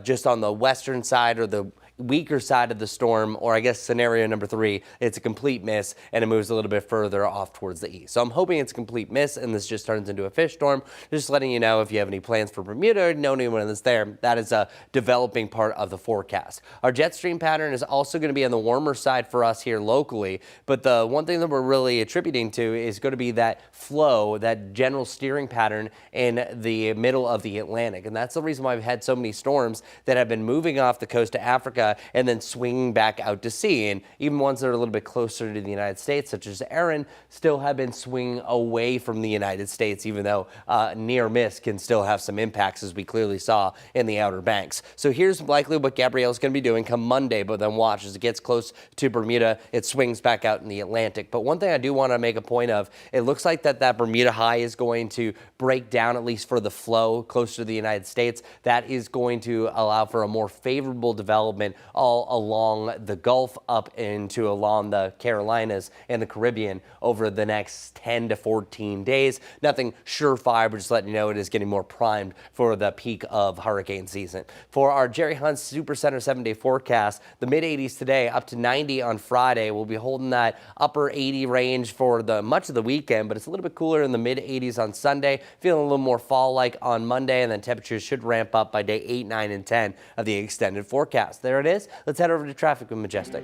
just on the western side or the weaker side of the storm, or I guess scenario number 3, it's a complete miss and it moves a little bit further off towards the east. So I'm hoping it's a complete miss and this just turns into a fish storm. Just letting you know, if you have any plans for Bermuda, know anyone that's there, that is a developing part of the forecast. Our jet stream pattern is also going to be on the warmer side for us here locally, but the one thing that we're really attributing to is going to be that flow, that general steering pattern in the middle of the Atlantic. And that's the reason why we've had so many storms that have been moving off the coast of Africa and then swinging back out to sea. And even ones that are a little bit closer to the United States, such as Erin, still have been swinging away from the United States, even though near miss can still have some impacts, as we clearly saw in the Outer Banks. So here's likely what Gabrielle is going to be doing come Monday, but then watch as it gets close to Bermuda, it swings back out in the Atlantic. But one thing I do want to make a point of, it looks like that Bermuda High is going to break down, at least for the flow closer to the United States. That is going to allow for a more favorable development all along the Gulf up into along the Carolinas and the Caribbean over the next 10 to 14 days. Nothing surefire, but just letting you know it is getting more primed for the peak of hurricane season. For our Jerry Hunt Supercenter 7-day forecast, the mid-80s today, up to 90 on Friday. We'll be holding that upper 80 range for much of the weekend, but it's a little bit cooler in the mid-80s on Sunday, feeling a little more fall-like on Monday, and then temperatures should ramp up by day 8, 9, and 10 of the extended forecast. There it is. Let's head over to traffic with Majestic.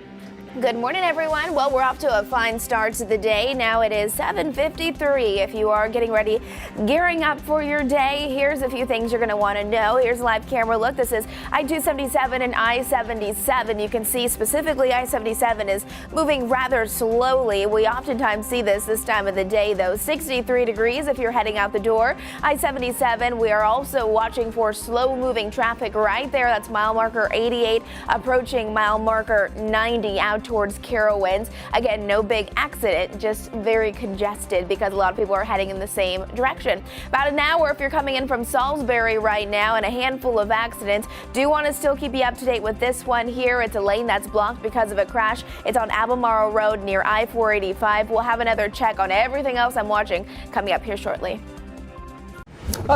Good morning, everyone. Well, we're off to a fine start to the day. Now it is 7:53. If you are getting ready, gearing up for your day, here's a few things you're going to want to know. Here's a live camera look. This is I-277 and I-77. You can see specifically I-77 is moving rather slowly. We oftentimes see this time of the day, though. 63 degrees if you're heading out the door. I-77, we are also watching for slow-moving traffic right there. That's mile marker 88 approaching mile marker 90 out towards Carowinds. Again, no big accident, just very congested because a lot of people are heading in the same direction. About an hour if you're coming in from Salisbury right now, and a handful of accidents. Do want to still keep you up to date with this one here. It's a lane that's blocked because of a crash. It's on Albemarle Road near I-485. We'll have another check on everything else I'm watching coming up here shortly.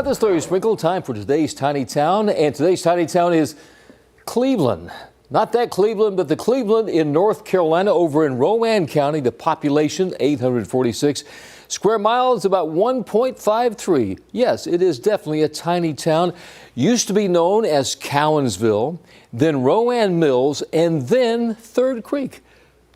This story is sprinkled. Time for today's Tiny Town, and today's Tiny Town is Cleveland. Not that Cleveland, but the Cleveland in North Carolina, over in Rowan County. The population, 846 square miles, about 1.53. Yes, it is definitely a tiny town. Used to be known as Cowansville, then Rowan Mills, and then Third Creek.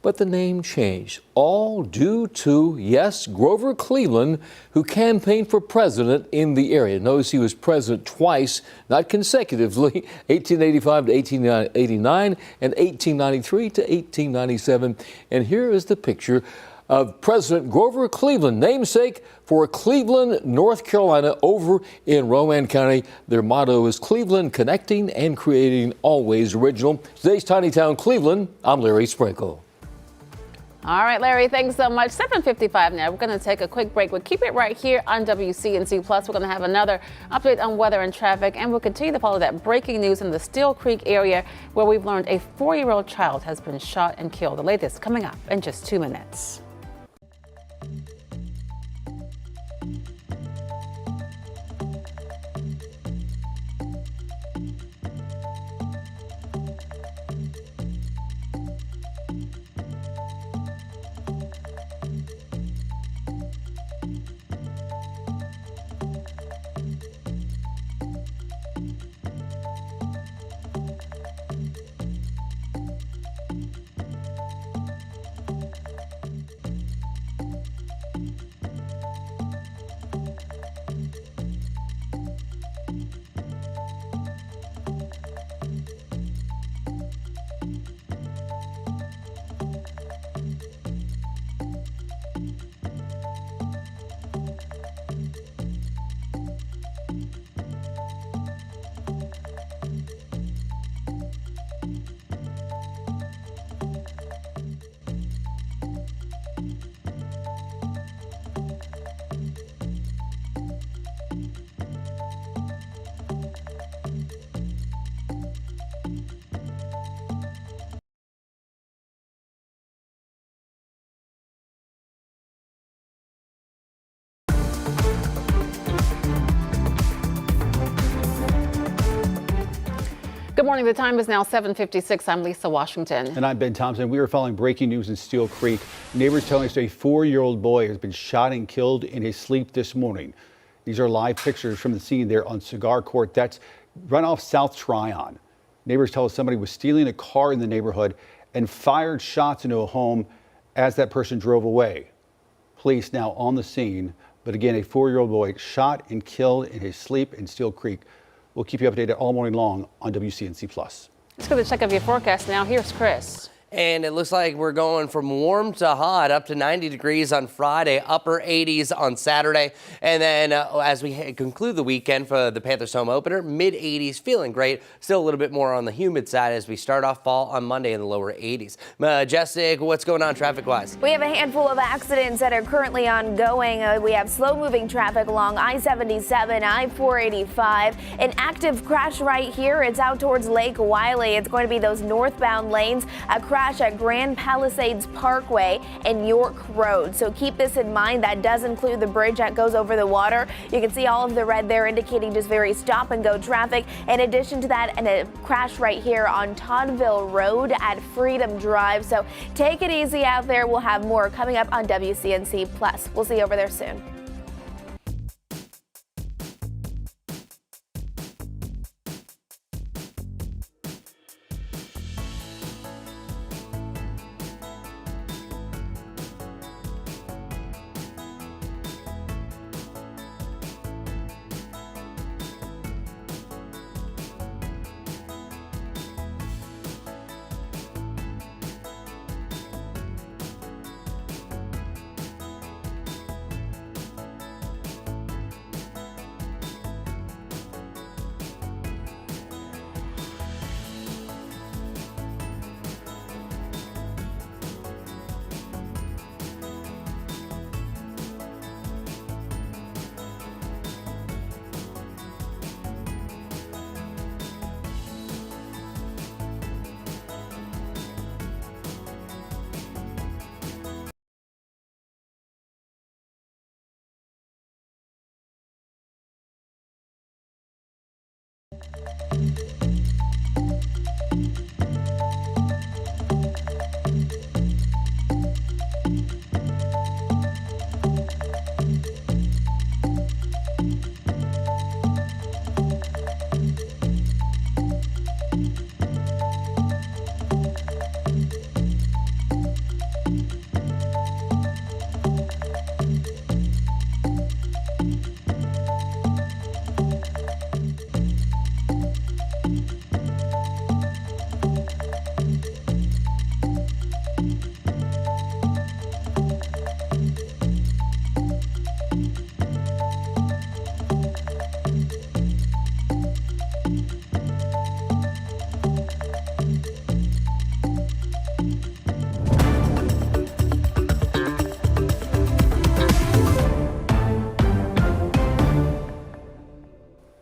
But the name changed, all due to, yes, Grover Cleveland, who campaigned for president in the area. Notice he was president twice, not consecutively, 1885 to 1889 and 1893 to 1897. And here is the picture of President Grover Cleveland, namesake for Cleveland, North Carolina, over in Rowan County. Their motto is Cleveland, connecting and creating, always original. Today's Tiny Town Cleveland, I'm Larry Sprinkle. All right, Larry, thanks so much. 7:55 now. We're going to take a quick break. We'll keep it right here on WCNC Plus. We're going to have another update on weather and traffic, and we'll continue to follow that breaking news in the Steel Creek area, where we've learned a 4-year-old child has been shot and killed. The latest coming up in just 2 minutes. Good morning. The time is now 7:56. I'm Lisa Washington. And I'm Ben Thompson. We are following breaking news in Steel Creek. Neighbors telling us a 4-year-old boy has been shot and killed in his sleep this morning. These are live pictures from the scene there on Cigar Court. That's right off South Tryon. Neighbors tell us somebody was stealing a car in the neighborhood and fired shots into a home as that person drove away. Police now on the scene. But again, a 4-year-old boy shot and killed in his sleep in Steel Creek. We'll keep you updated all morning long on WCNC+. Let's go to check of your forecast now. Here's Chris. And it looks like we're going from warm to hot, up to 90 degrees on Friday, upper 80s on Saturday. And then as we conclude the weekend for the Panthers home opener, mid 80s, feeling great. Still a little bit more on the humid side as we start off fall on Monday in the lower 80s. Majestic, what's going on traffic-wise? We have a handful of accidents that are currently ongoing. We have slow-moving traffic along I-77, I-485. An active crash right here. It's out towards Lake Wiley. It's going to be those northbound lanes. A crash at Grand Palisades Parkway and York Road. So keep this in mind. That does include the bridge that goes over the water. You can see all of the red there indicating just very stop and go traffic. In addition to that, and a crash right here on Toddville Road at Freedom Drive. So take it easy out there. We'll have more coming up on WCNC Plus. We'll see you over there soon.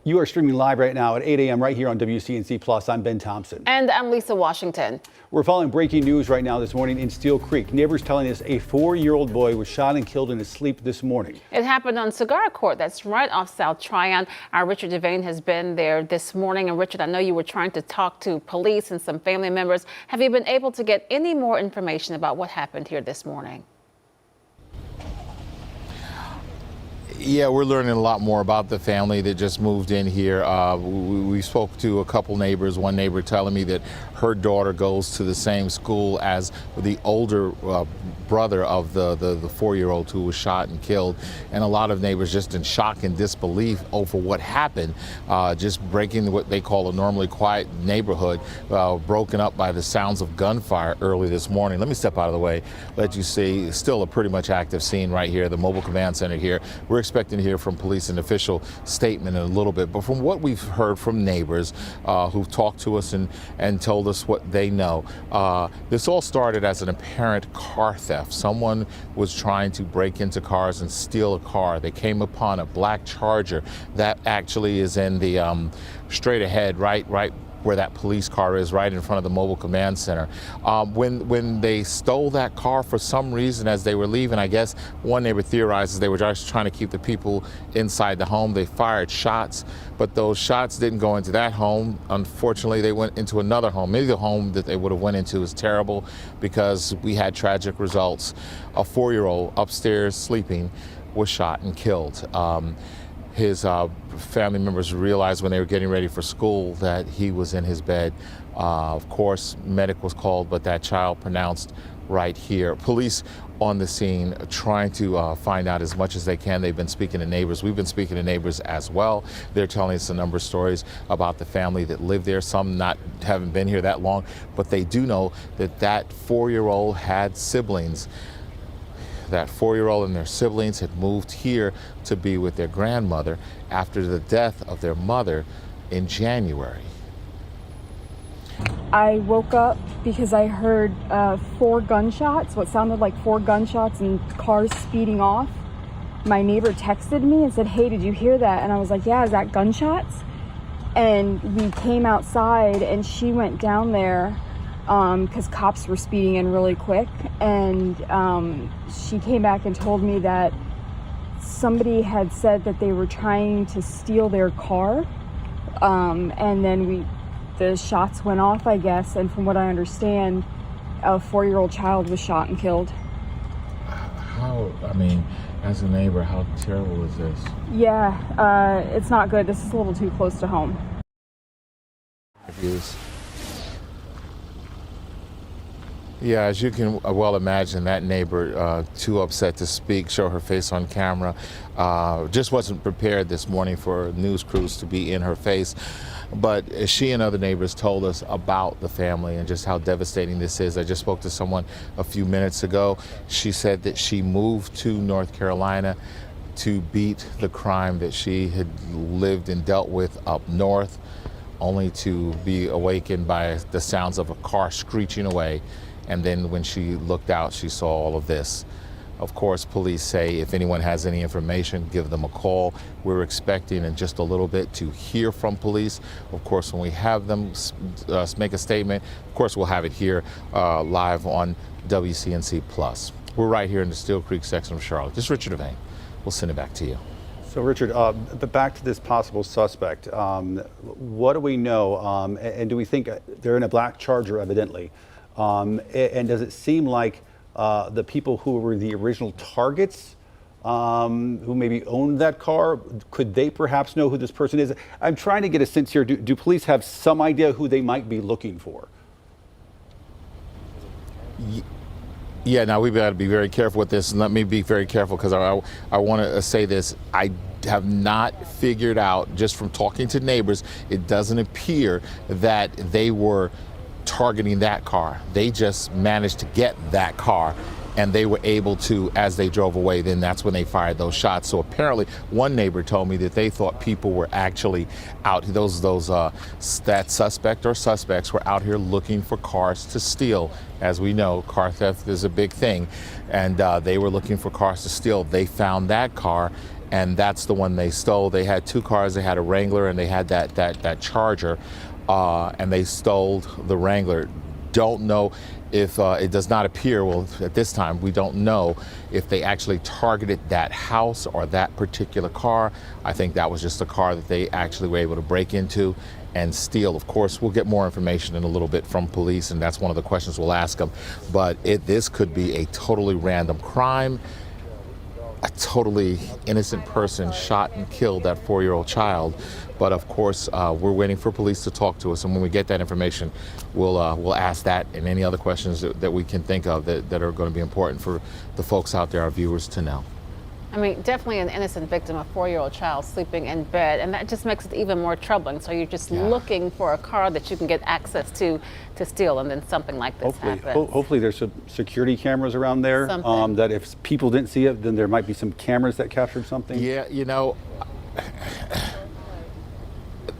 You are streaming live right now at 8 a.m. right here on WCNC Plus. I'm Ben Thompson. And I'm Lisa Washington. We're following breaking news right now this morning in Steel Creek. Neighbors telling us a 4-year-old boy was shot and killed in his sleep this morning. It happened on Cigar Court. That's right off South Tryon. Our Richard Devane has been there this morning. And Richard, I know you were trying to talk to police and some family members. Have you been able to get any more information about what happened here this morning? Yeah, we're learning a lot more about the family that just moved in here. We spoke to a couple neighbors, one neighbor telling me that her daughter goes to the same school as the older brother of the 4-year-old who was shot and killed. And a lot of neighbors just in shock and disbelief over what happened, just breaking what they call a normally quiet neighborhood, broken up by the sounds of gunfire early this morning. Let me step out of the way, let you see, still a pretty much active scene right here, the mobile command center here. We're expecting to hear from police an official statement in a little bit, but from what we've heard from neighbors who've talked to us and told us what they know, this all started as an apparent car theft. Someone was trying to break into cars and steal a car. They came upon a black Charger that actually is in the straight ahead, right where that police car is, right in front of the mobile command center. When they stole that car, for some reason, as they were leaving, I guess one neighbor theorizes they were just trying to keep the people inside the home. They fired shots, but those shots didn't go into that home. Unfortunately, they went into another home. Maybe the home that they would have went into is terrible, because we had tragic results. A 4-year-old upstairs sleeping was shot and killed. His family members realized when they were getting ready for school that he was in his bed. Of course, medic was called, but that child pronounced right here. Police on the scene trying to find out as much as they can. They've been speaking to neighbors. We've been speaking to neighbors as well. They're telling us a number of stories about the family that lived there. Some haven't been here that long, but they do know that that 4-year-old had siblings. That 4-year-old and their siblings had moved here to be with their grandmother after the death of their mother in January. I woke up because I heard 4 gunshots, what sounded like 4 gunshots and cars speeding off. My neighbor texted me and said, "Hey, did you hear that?" And I was like, "Yeah, is that gunshots?" And we came outside and she went down there because cops were speeding in really quick, and she came back and told me that somebody had said that they were trying to steal their car, and then the shots went off, I guess, and from what I understand, a 4-year-old child was shot and killed. As a neighbor, how terrible is this? Yeah, it's not good. This is a little too close to home. Yeah, as you can well imagine, that neighbor, too upset to speak, show her face on camera, just wasn't prepared this morning for news crews to be in her face. But she and other neighbors told us about the family and just how devastating this is. I just spoke to someone a few minutes ago. She said that she moved to North Carolina to beat the crime that she had lived and dealt with up north, only to be awakened by the sounds of a car screeching away. And then when she looked out, she saw all of this. Of course, police say if anyone has any information, give them a call. We're expecting in just a little bit to hear from police. Of course, when we have them make a statement, of course, we'll have it here live on WCNC Plus. We're right here in the Steel Creek section of Charlotte. This is Richard Devane. We'll send it back to you. So, Richard, back to this possible suspect. What do we know? And do we think they're in a black Charger, evidently? And does it seem like the people who were the original targets, who maybe owned that car, could they perhaps know who this person is? I'm trying to get a sense here. Do police have some idea who they might be looking for? Yeah, now we've got to be very careful with this, and let me be very careful because I want to say this. I have not figured out, just from talking to neighbors, it doesn't appear that they were targeting that car. They just managed to get that car, and they were able to, as they drove away, then that's when they fired those shots. So apparently one neighbor told me that they thought people were actually out, that suspect or suspects were out here looking for cars to steal. As we know, car theft is a big thing, and they were looking for cars to steal. They found that car, and that's the one they stole. They had 2 cars. They had a Wrangler and they had that Charger. And they stole the Wrangler. Don't know if it does not appear, well, at this time, we don't know if they actually targeted that house or that particular car. I think that was just a car that they actually were able to break into and steal. Of course, we'll get more information in a little bit from police, and that's one of the questions we'll ask them. But this could be a totally random crime. A totally innocent person shot and killed that 4-year-old child. But of course, we're waiting for police to talk to us, and when we get that information, we'll ask that and any other questions that we can think of that are going to be important for the folks out there, our viewers, to know. I mean, definitely an innocent victim, a 4-year-old child sleeping in bed, and that just makes it even more troubling. So you're just looking for a car that you can get access to steal, and then something like this happens. Hopefully there's some security cameras around there, that if people didn't see it, then there might be some cameras that captured something. Yeah, you know,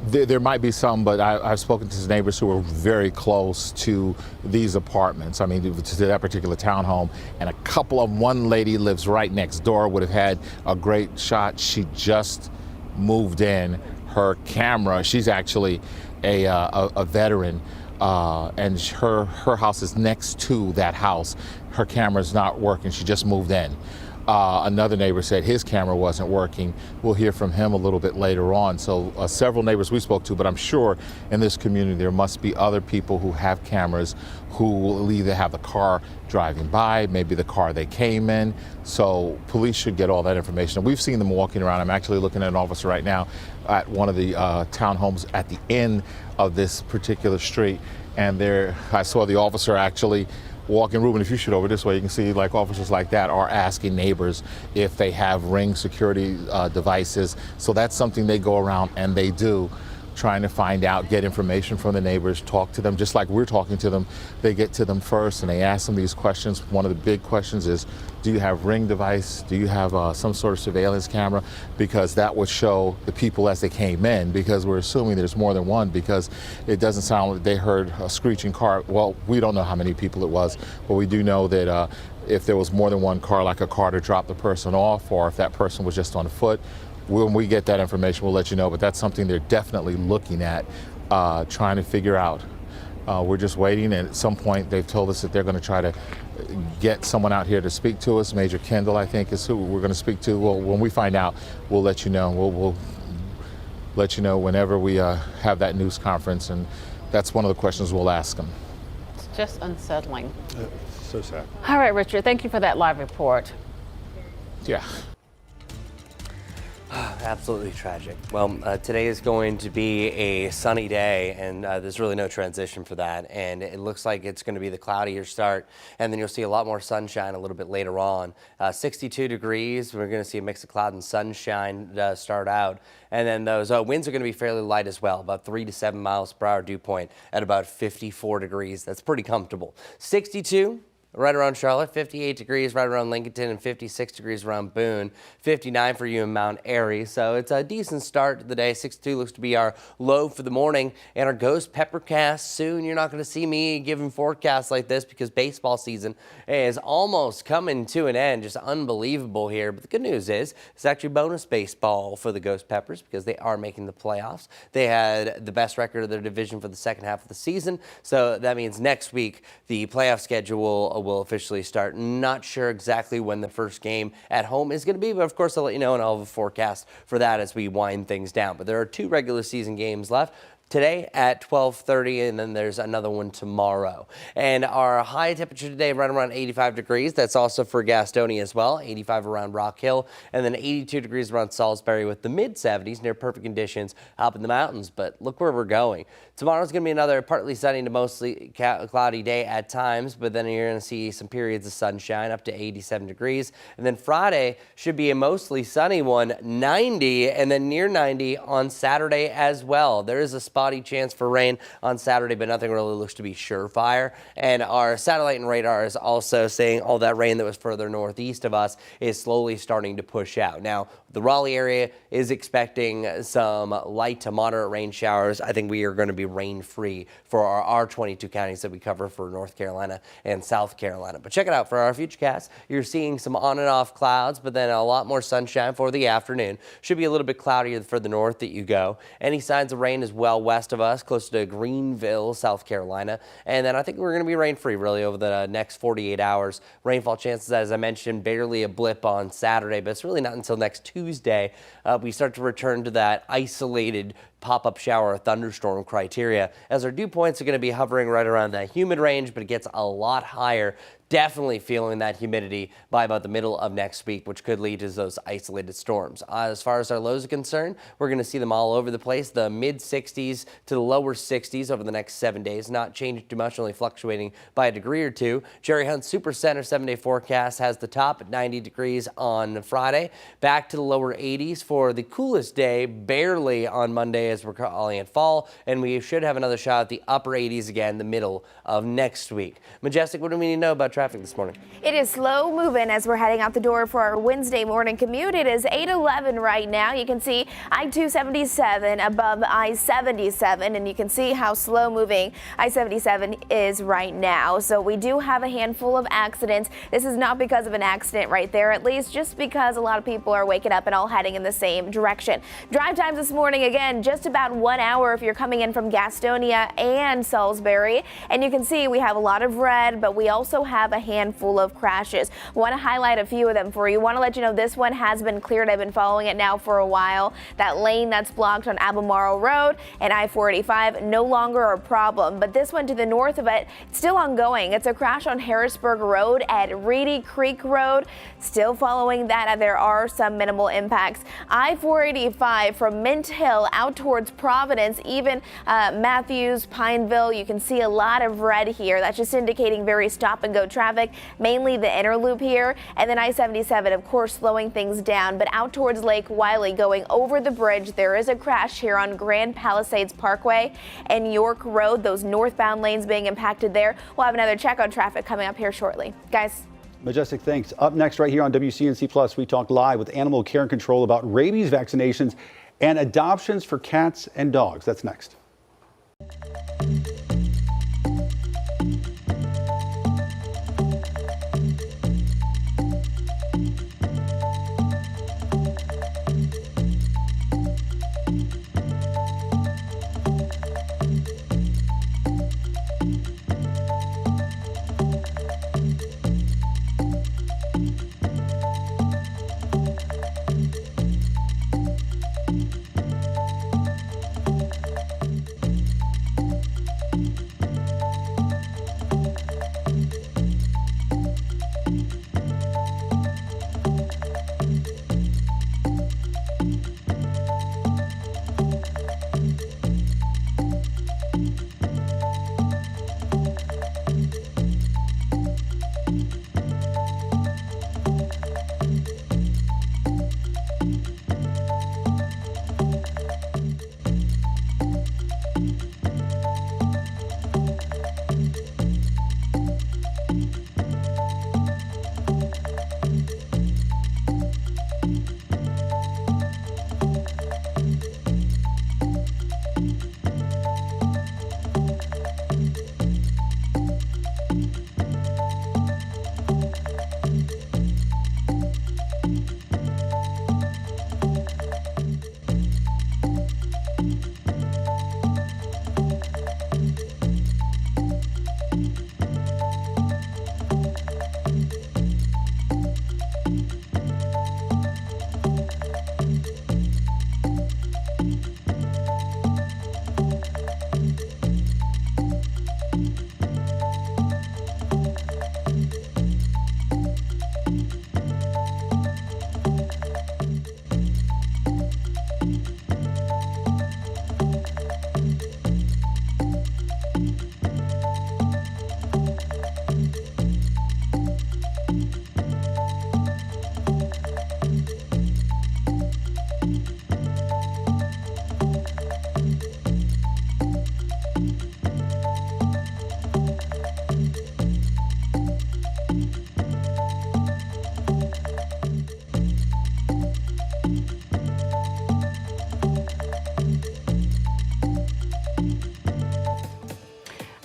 there might be some, but I've spoken to neighbors who are very close to these apartments. I mean, to that particular townhome, and a couple of them. One lady lives right next door, would have had a great shot. She just moved in. her camera. She's actually a veteran, and her house is next to that house. Her camera's not working. She just moved in. Another neighbor said his camera wasn't working. We'll hear from him a little bit later on. So several neighbors we spoke to, but I'm sure in this community there must be other people who have cameras who will either have the car driving by, maybe the car they came in. So police should get all that information. We've seen them walking around. I'm actually looking at an officer right now at one of the townhomes at the end of this particular street. And there, I saw the officer actually walking. Ruben, if you shoot over this way, you can see like officers like that are asking neighbors if they have Ring security devices. So that's something they go around and they do, trying to find out, get information from the neighbors, talk to them, just like we're talking to them. They get to them first and they ask them these questions. One of the big questions is, do you have Ring device? Do you have some sort of surveillance camera? Because that would show the people as they came in, because we're assuming there's more than one, because it doesn't sound like they heard a screeching car. Well, we don't know how many people it was, but we do know that if there was more than one car, like a car to drop the person off, or if that person was just on foot, when we get that information, we'll let you know. But that's something they're definitely looking at, trying to figure out. We're just waiting, and at some point they've told us that they're going to try to get someone out here to speak to us. Major Kendall, I think, is who we're going to speak to. Well, when we find out, we'll let you know. We'll let you know whenever we have that news conference, and that's one of the questions we'll ask them. It's just unsettling. So sad. All right, Richard, thank you for that live report. Yeah. Absolutely tragic. Well, today is going to be a sunny day, and there's really no transition for that. And it looks like it's going to be the cloudier start, and then you'll see a lot more sunshine a little bit later on. 62 degrees. We're going to see a mix of cloud and sunshine start out. And then those winds are going to be fairly light as well, about 3 to 7 miles per hour dew point at about 54 degrees. That's pretty comfortable. 62. Right around Charlotte, 58 degrees right around Lincolnton, and 56 degrees around Boone, 59 for you in Mount Airy. So it's a decent start to the day. 62 looks to be our low for the morning, and our ghost peppercast soon. You're not going to see me giving forecasts like this because baseball season is almost coming to an end. Just unbelievable here. But the good news is it's actually bonus baseball for the Ghost Peppers because they are making the playoffs. They had the best record of their division for the second half of the season. So that means next week the playoff schedule will officially start. Not sure exactly when the first game at home is going to be, but of course I'll let you know, and I'll have a forecast for that as we wind things down. But there are 2 regular season games left. Today at 12:30, and then there's another one tomorrow. And our high temperature today right around 85 degrees. That's also for Gastonia as well. 85 around Rock Hill, and then 82 degrees around Salisbury with the mid-70s, near perfect conditions up in the mountains. But look where we're going. Tomorrow's going to be another partly sunny to mostly cloudy day at times, but then you're going to see some periods of sunshine up to 87 degrees. And then Friday should be a mostly sunny one, 90, and then near 90 on Saturday as well. There is a spotty chance for rain on Saturday, but nothing really looks to be surefire. And our satellite and radar is also saying all that rain that was further northeast of us is slowly starting to push out. Now, the Raleigh area is expecting some light to moderate rain showers. I think we are going to be rain-free for our 22 counties that we cover for North Carolina and South Carolina. But check it out for our futurecast. You're seeing some on and off clouds, but then a lot more sunshine for the afternoon. Should be a little bit cloudier the further north that you go. Any signs of rain as well west of us, close to Greenville, South Carolina. And then I think we're going to be rain-free really over the next 48 hours. Rainfall chances, as I mentioned, barely a blip on Saturday, but it's really not until next Tuesday we start to return to that isolated pop-up shower or thunderstorm criteria, as our dew points are going to be hovering right around that humid range, but it gets a lot higher. Definitely feeling that humidity by about the middle of next week, which could lead to those isolated storms. As far as our lows are concerned, we're going to see them all over the place. The mid-60s to the lower 60s over the next 7 days. Not changing too much, only fluctuating by a degree or two. Jerry Hunt Super Center 7-day forecast has the top at 90 degrees on Friday. Back to the lower 80s for the coolest day, barely on Monday as we're calling it fall. And we should have another shot at the upper 80s again the middle of next week. Majestic, what do we need to know about traffic traffic this morning? It is slow moving as we're heading out the door for our Wednesday morning commute. It is 8:11 right now. You can see I-277 above I-77, and you can see how slow moving I-77 is right now. So we do have a handful of accidents. This is not because of an accident right there, at least just because a lot of people are waking up and all heading in the same direction. Drive times this morning, again, just about 1 hour if you're coming in from Gastonia and Salisbury. And you can see we have a lot of red, but we also have a handful of crashes. Want to highlight a few of them for you. Want to let you know this one has been cleared. I've been following it now for a while. That lane that's blocked on Albemarle Road and I-485 no longer a problem, but this one to the north of it, it's still ongoing. It's a crash on Harrisburg Road at Reedy Creek Road. Still following that, there are some minimal impacts. I-485 from Mint Hill out towards Providence, even Matthews, Pineville, you can see a lot of red here. That's just indicating very stop and go traffic, mainly the inner loop here. And then I-77, of course, slowing things down, but out towards Lake Wiley going over the bridge, there is a crash here on Grand Palisades Parkway and York Road, those northbound lanes being impacted there. We'll have another check on traffic coming up here shortly. Guys. Majestic, thanks. Up next right here on WCNC Plus, we talk live with Animal Care and Control about rabies vaccinations and adoptions for cats and dogs. That's next.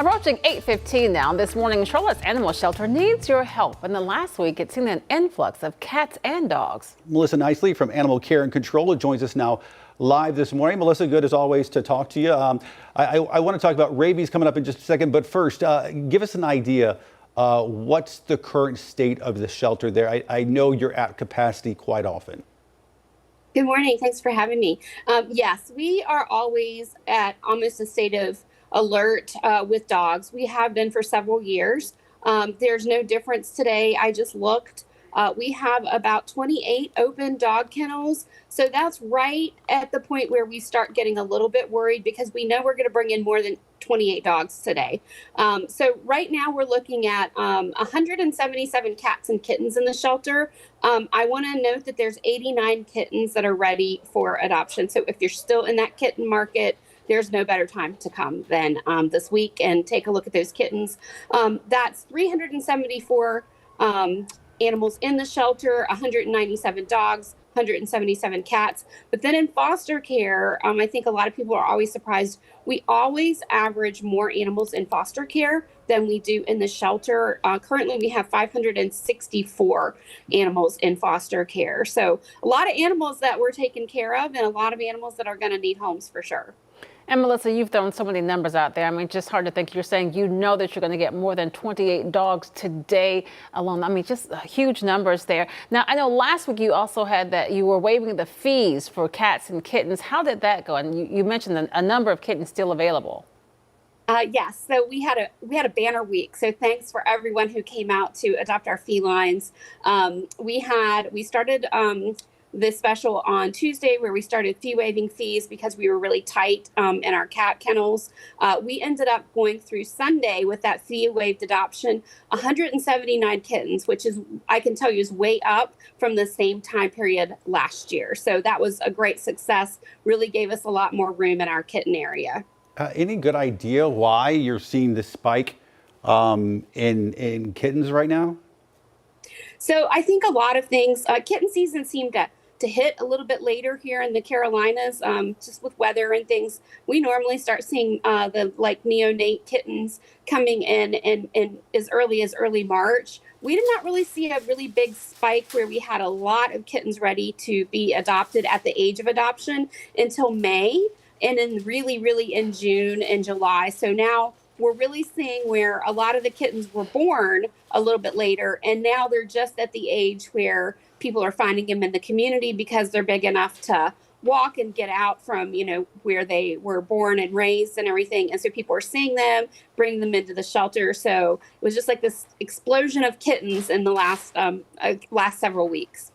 Approaching 8:15 now. This morning, Charlotte's animal shelter needs your help. In the last week, it's seen an influx of cats and dogs. Melissa Nicely from Animal Care and Control joins us now live this morning. Melissa, good as always to talk to you. I want to talk about rabies coming up in just a second, but first, give us an idea. What's the current state of the shelter there? I know you're at capacity quite often. Good morning. Thanks for having me. Yes, we are always at almost a state of alert with dogs. We have been for several years. There's no difference today. I just looked. We have about 28 open dog kennels. So that's right at the point where we start getting a little bit worried because we know we're going to bring in more than 28 dogs today. So right now we're looking at 177 cats and kittens in the shelter. I want to note that there's 89 kittens that are ready for adoption. So if you're still in that kitten market, there's no better time to come than this week and take a look at those kittens. That's 374 animals in the shelter, 197 dogs, 177 cats. But then in foster care, I think a lot of people are always surprised. We always average more animals in foster care than we do in the shelter. Currently, we have 564 animals in foster care. So a lot of animals that we're taking care of and a lot of animals that are going to need homes for sure. And Melissa, you've thrown so many numbers out there. I mean, just hard to think. You're saying you know that you're going to get more than 28 dogs today alone. I mean, just huge numbers there. Now, I know last week you also had that you were waiving the fees for cats and kittens. How did that go? And you mentioned a number of kittens still available. Yes, so we had a banner week. So thanks for everyone who came out to adopt our felines. We started this special on Tuesday where we started fee waiving fees because we were really tight in our cat kennels. We ended up going through Sunday with that fee waived adoption, 179 kittens, which is, I can tell you, is way up from the same time period last year. So that was a great success, really gave us a lot more room in our kitten area. Any good idea why you're seeing this spike in kittens right now? So I think a lot of things, kitten season seemed to hit a little bit later here in the Carolinas, just with weather and things. We normally start seeing the neonate kittens coming in as early March. We did not really see a really big spike where we had a lot of kittens ready to be adopted at the age of adoption until May, and then really in June and July. So now we're really seeing where a lot of the kittens were born a little bit later, and now they're just at the age where people are finding them in the community because they're big enough to walk and get out from, where they were born and raised and everything. And so people are seeing them, bring them into the shelter. So it was just like this explosion of kittens in the last several weeks.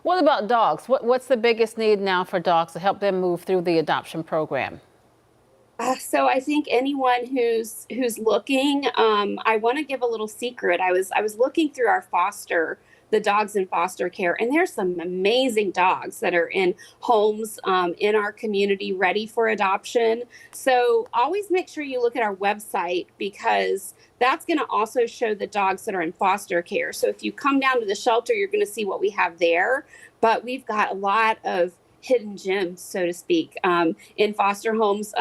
What about dogs? What's the biggest need now for dogs to help them move through the adoption program? So I think anyone who's looking, I want to give a little secret. I was looking through the dogs in foster care, and there's some amazing dogs that are in homes in our community ready for adoption. So always make sure you look at our website, because that's going to also show the dogs that are in foster care. So if you come down to the shelter, you're going to see what we have there, but we've got a lot of hidden gems, so to speak, in foster homes,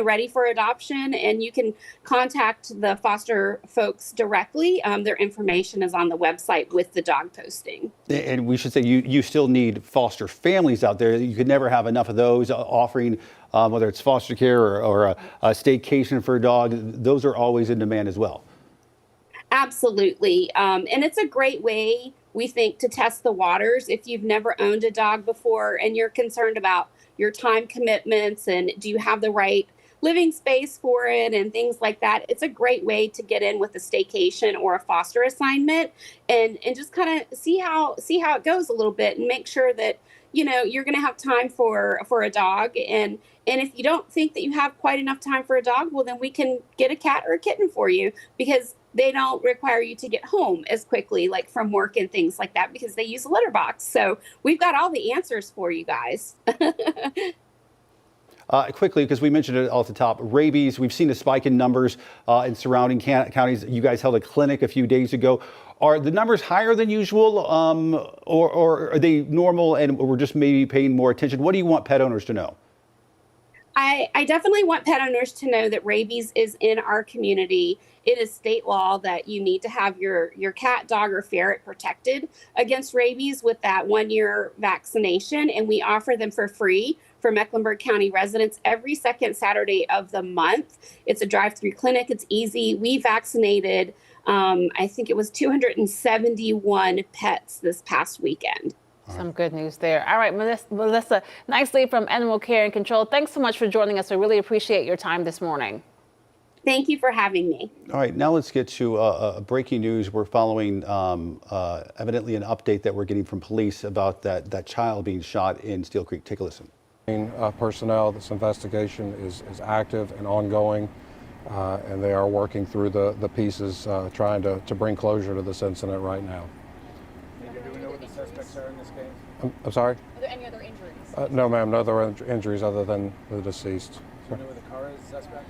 ready for adoption. And you can contact the foster folks directly. Their information is on the website with the dog posting. And we should say you still need foster families out there. You could never have enough of those offering, whether it's foster care or a staycation for a dog. Those are always in demand as well. Absolutely. And it's a great way, we think, to test the waters. If you've never owned a dog before and you're concerned about your time commitments and do you have the right living space for it and things like that, it's a great way to get in with a staycation or a foster assignment and just kind of see how it goes a little bit and make sure that you're going to have time for a dog. And if you don't think that you have quite enough time for a dog, well, then we can get a cat or a kitten for you, because they don't require you to get home as quickly, like from work and things like that, because they use a litter box. So we've got all the answers for you guys. Quickly, because we mentioned it off the top, rabies, we've seen a spike in numbers in surrounding counties. You guys held a clinic a few days ago. Are the numbers higher than usual, or are they normal and we're just maybe paying more attention? What do you want pet owners to know? I definitely want pet owners to know that rabies is in our community. It is state law that you need to have your cat, dog, or ferret protected against rabies with that 1-year vaccination. And we offer them for free for Mecklenburg County residents every second Saturday of the month. It's a drive-through clinic. It's easy. We vaccinated, I think it was 271 pets this past weekend. Some good news there. All right, Melissa, nicely from Animal Care and Control. Thanks so much for joining us. I really appreciate your time this morning. Thank you for having me. All right, now let's get to breaking news. We're following evidently an update that we're getting from police about that child being shot in Steel Creek. Take a listen. Personnel, this investigation is active and ongoing, and they are working through the pieces, trying to bring closure to this incident right now. Do we know what the suspects are in this case? I'm sorry? Are there any other injuries? No, ma'am, no other injuries other than the deceased. Do you know where the car is, suspect?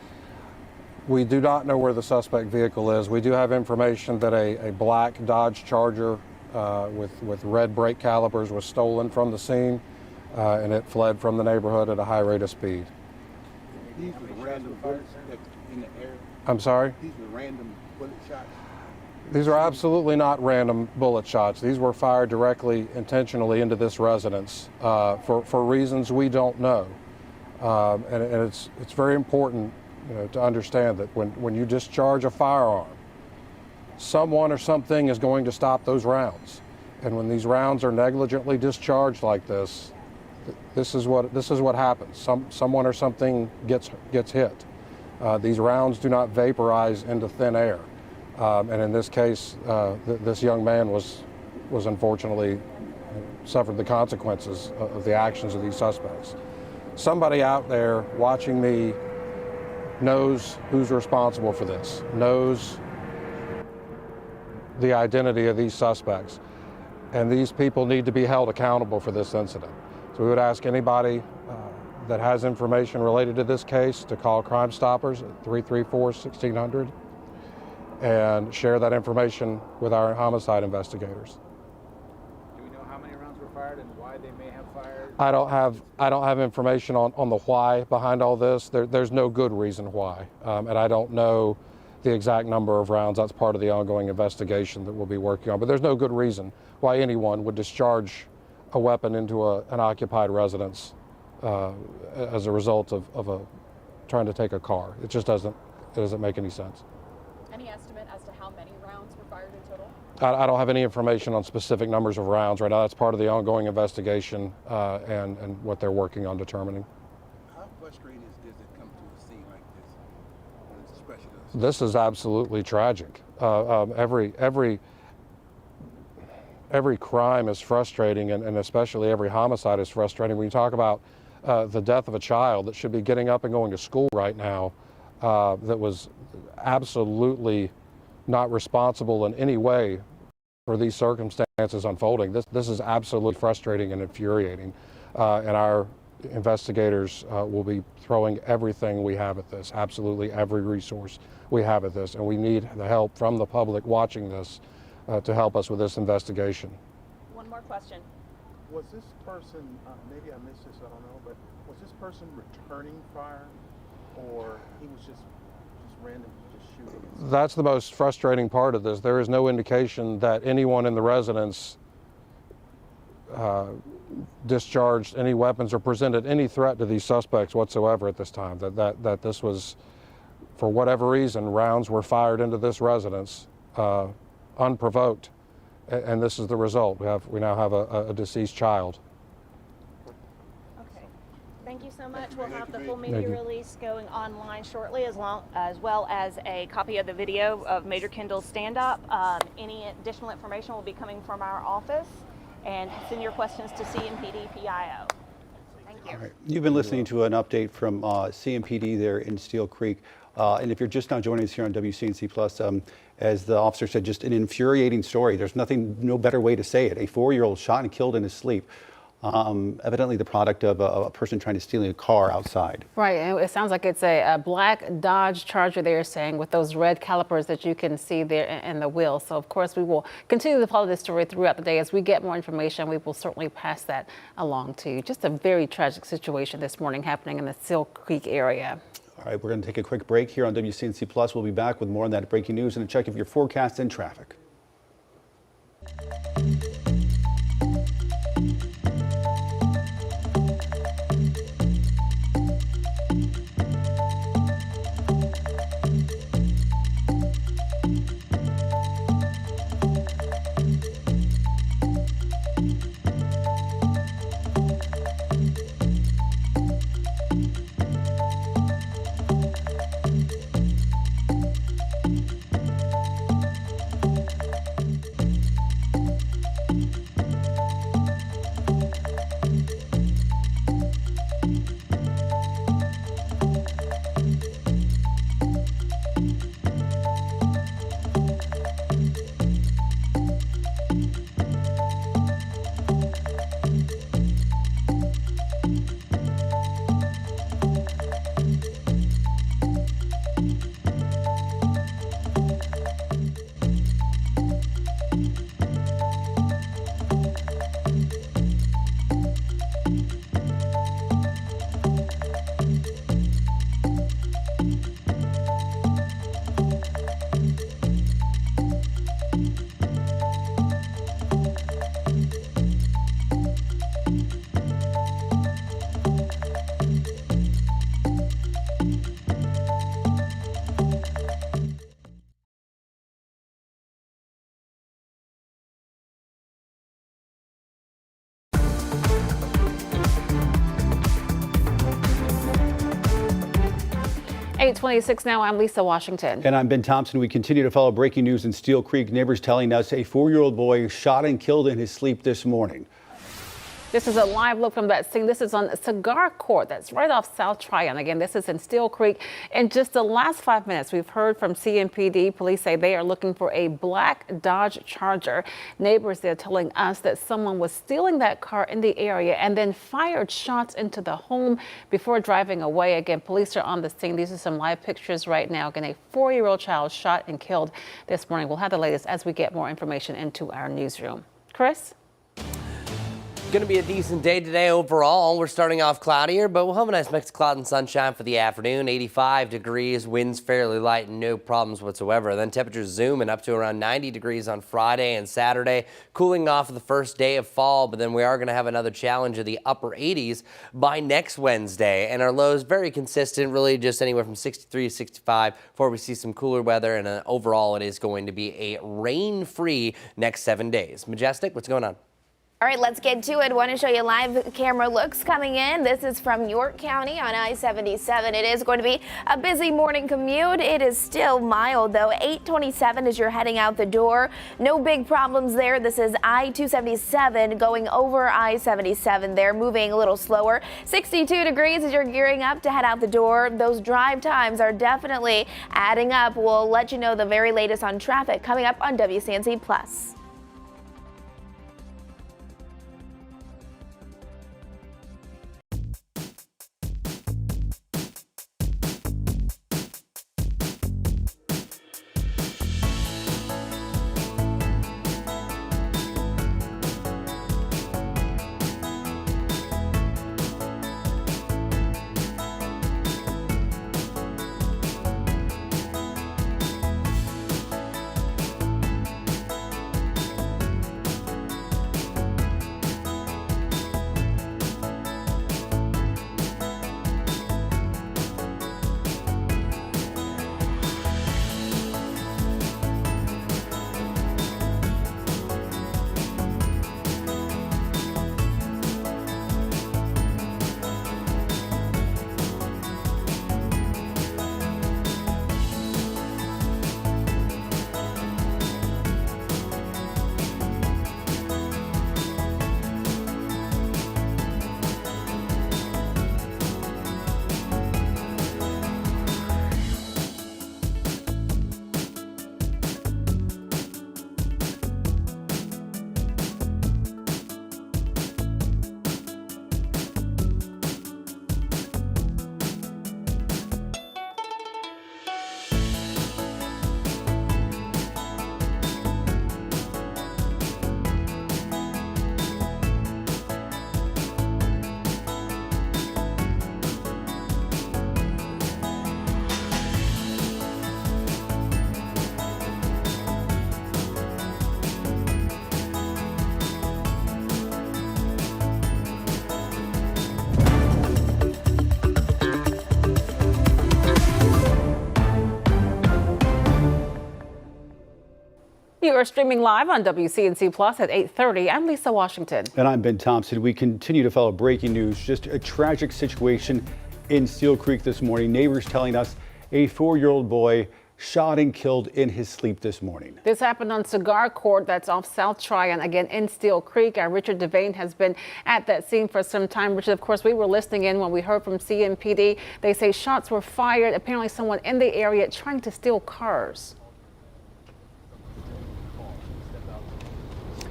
We do not know where the suspect vehicle is. We do have information that a black Dodge Charger with red brake calipers was stolen from the scene, and it fled from the neighborhood at a high rate of speed. These were random bullets in the air. I'm sorry? These were random bullet shots. These are absolutely not random bullet shots. These were fired directly, intentionally into this residence for reasons we don't know. And it's very important, to understand that when you discharge a firearm, someone or something is going to stop those rounds. And when these rounds are negligently discharged like this, this is what happens. Someone or something gets hit. These rounds do not vaporize into thin air. And in this case, this young man was unfortunately suffered the consequences of the actions of these suspects. Somebody out there watching me knows who's responsible for this, knows the identity of these suspects, and these people need to be held accountable for this incident. So we would ask anybody that has information related to this case to call Crime Stoppers at 334-1600 and share that information with our homicide investigators. Do we know how many rounds were fired and why they may have fired? I don't have information on the why behind all this. There's no good reason why, and I don't know the exact number of rounds. That's part of the ongoing investigation that we'll be working on. But there's no good reason why anyone would discharge a weapon into an occupied residence as a result of trying to take a car. It just doesn't make any sense. Any estimate as to how many rounds were fired in total? I don't have any information on specific numbers of rounds right now. That's part of the ongoing investigation and what they're working on determining. How frustrating does it come to a scene like this, especially This is absolutely tragic. Every crime is frustrating, and especially every homicide is frustrating. When you talk about the death of a child that should be getting up and going to school right now, that was absolutely not responsible in any way for these circumstances unfolding. This is absolutely frustrating and infuriating, and our investigators will be throwing everything we have at this, absolutely every resource we have at this, and we need the help from the public watching this to help us with this investigation. One more question. Was this person, maybe I missed this, I don't know, but was this person returning fire, or he was just randomly just shooting? That's the most frustrating part of this. There is no indication that anyone in the residence discharged any weapons or presented any threat to these suspects whatsoever at this time. That this was, for whatever reason, rounds were fired into this residence unprovoked, and this is the result. We now have a deceased child. Okay, thank you so much. We'll have the full media release going online shortly, as well as a copy of the video of Major Kendall's stand-up. Any additional information will be coming from our office, and send your questions to CMPD PIO. Thank you. All right. You've been listening to an update from CMPD there in Steel Creek. And if you're just now joining us here on WCNC Plus, as the officer said, just an infuriating story. There's no better way to say it. A 4-year-old shot and killed in his sleep. Evidently the product of a person trying to steal a car outside. Right, and it sounds like it's a black Dodge Charger, they're saying, with those red calipers that you can see there in the wheel. So of course we will continue to follow this story throughout the day. As we get more information, we will certainly pass that along to you. Just a very tragic situation this morning happening in the Steel Creek area. All right, we're going to take a quick break here on WCNC Plus. We'll be back with more on that breaking news and a check of your forecast and traffic. 8:26 now. I'm Lisa Washington. And I'm Ben Thompson. We continue to follow breaking news in Steel Creek. Neighbors telling us a 4-year-old boy shot and killed in his sleep this morning. This is a live look from that scene. This is on Cigar Court. That's right off South Tryon. Again, this is in Steel Creek. In just the last 5 minutes, we've heard from CMPD. Police say they are looking for a black Dodge Charger. Neighbors there telling us that someone was stealing that car in the area and then fired shots into the home before driving away. Again, police are on the scene. These are some live pictures right now. Again, a 4-year-old child shot and killed this morning. We'll have the latest as we get more information into our newsroom. Chris? Going to be a decent day today overall. We're starting off cloudier, but we'll have a nice mix of cloud and sunshine for the afternoon. 85 degrees, winds fairly light, and no problems whatsoever. Then temperatures zooming up to around 90 degrees on Friday and Saturday, cooling off of the first day of fall, but then we are going to have another challenge of the upper 80s by next Wednesday. And our lows very consistent, really just anywhere from 63 to 65 before we see some cooler weather. And overall, it is going to be a rain-free next 7 days. Majestic, what's going on? All right, let's get to it. Want to show you live camera looks coming in. This is from York County on I-77. It is going to be a busy morning commute. It is still mild, though. 8:27 as you're heading out the door. No big problems there. This is I-277 going over I-77 there, moving a little slower. 62 degrees as you're gearing up to head out the door. Those drive times are definitely adding up. We'll let you know the very latest on traffic coming up on WCNC Plus. You are streaming live on WCNC Plus at 8:30. I'm Lisa Washington. And I'm Ben Thompson. We continue to follow breaking news. Just a tragic situation in Steel Creek this morning. Neighbors telling us a 4-year-old boy shot and killed in his sleep this morning. This happened on Cigar Court, that's off South Tryon, again in Steel Creek. Our Richard Devane has been at that scene for some time. Richard, of course, we were listening in when we heard from CMPD. They say shots were fired. Apparently someone in the area trying to steal cars.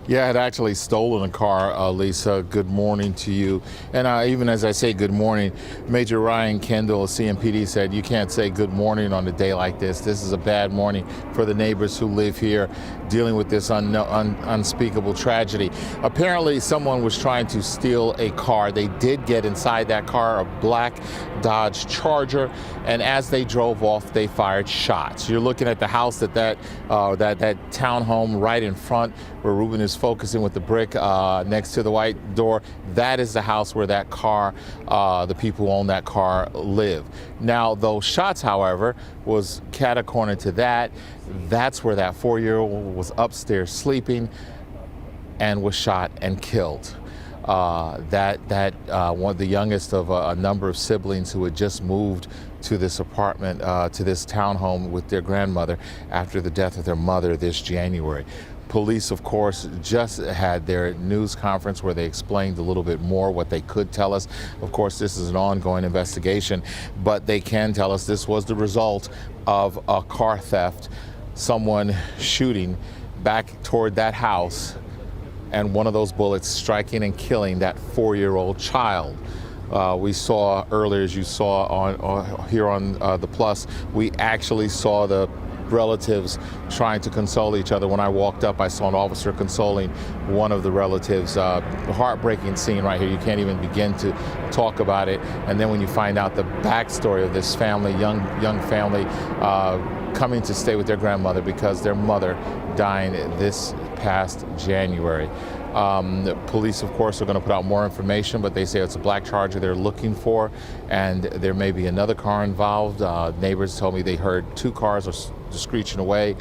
Yeah, I had actually stolen a car, Lisa. Good morning to you. And even as I say good morning, Major Ryan Kendall of CMPD said you can't say good morning on a day like this. This is a bad morning for the neighbors who live here dealing with this unspeakable tragedy. Apparently, someone was trying to steal a car. They did get inside that car, a black Dodge Charger, and as they drove off, they fired shots. You're looking at the house that townhome right in front where Ruben is focusing with the brick next to the white door. That is the house where that car, the people who own that car live. Now, those shots, however, was cat-a-corner to that. That's where that 4-year-old was upstairs sleeping and was shot and killed. one, the youngest of a number of siblings who had just moved to this apartment, to this townhome with their grandmother after the death of their mother this January. Police, of course, just had their news conference where they explained a little bit more what they could tell us. Of course, this is an ongoing investigation, but they can tell us this was the result of a car theft, someone shooting back toward that house, and one of those bullets striking and killing that 4-year-old child. We saw earlier, as you saw here on the Plus, we actually saw the relatives trying to console each other. When I walked up, I saw an officer consoling one of the relatives. Heartbreaking scene right here. You can't even begin to talk about it. And then when you find out the backstory of this family, young family, coming to stay with their grandmother because their mother died this past January. The police, of course, are going to put out more information, but they say it's a black Charger they're looking for, and there may be another car involved. Neighbors told me they heard 2 cars screeching away.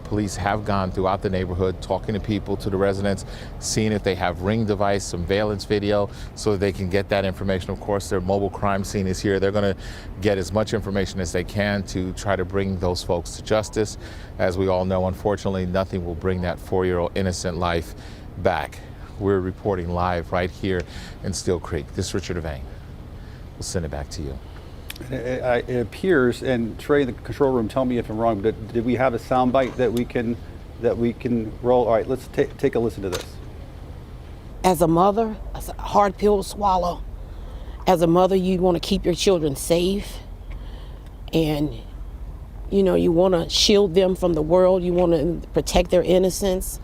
Police have gone throughout the neighborhood, talking to people, to the residents, seeing if they have Ring device, surveillance video, so that they can get that information. Of course, their mobile crime scene is here. They're going to get as much information as they can to try to bring those folks to justice. As we all know, unfortunately, nothing will bring that 4-year-old innocent life back. We're reporting live right here in Steel Creek. This is Richard Devane. We'll send it back to you. It appears, and Trey in the control room, tell me if I'm wrong, but did we have a soundbite that we can roll? All right, let's take a listen to this. As a mother, it's a hard pill to swallow. As a mother, you want to keep your children safe, and you want to shield them from the world. You want to protect their innocence.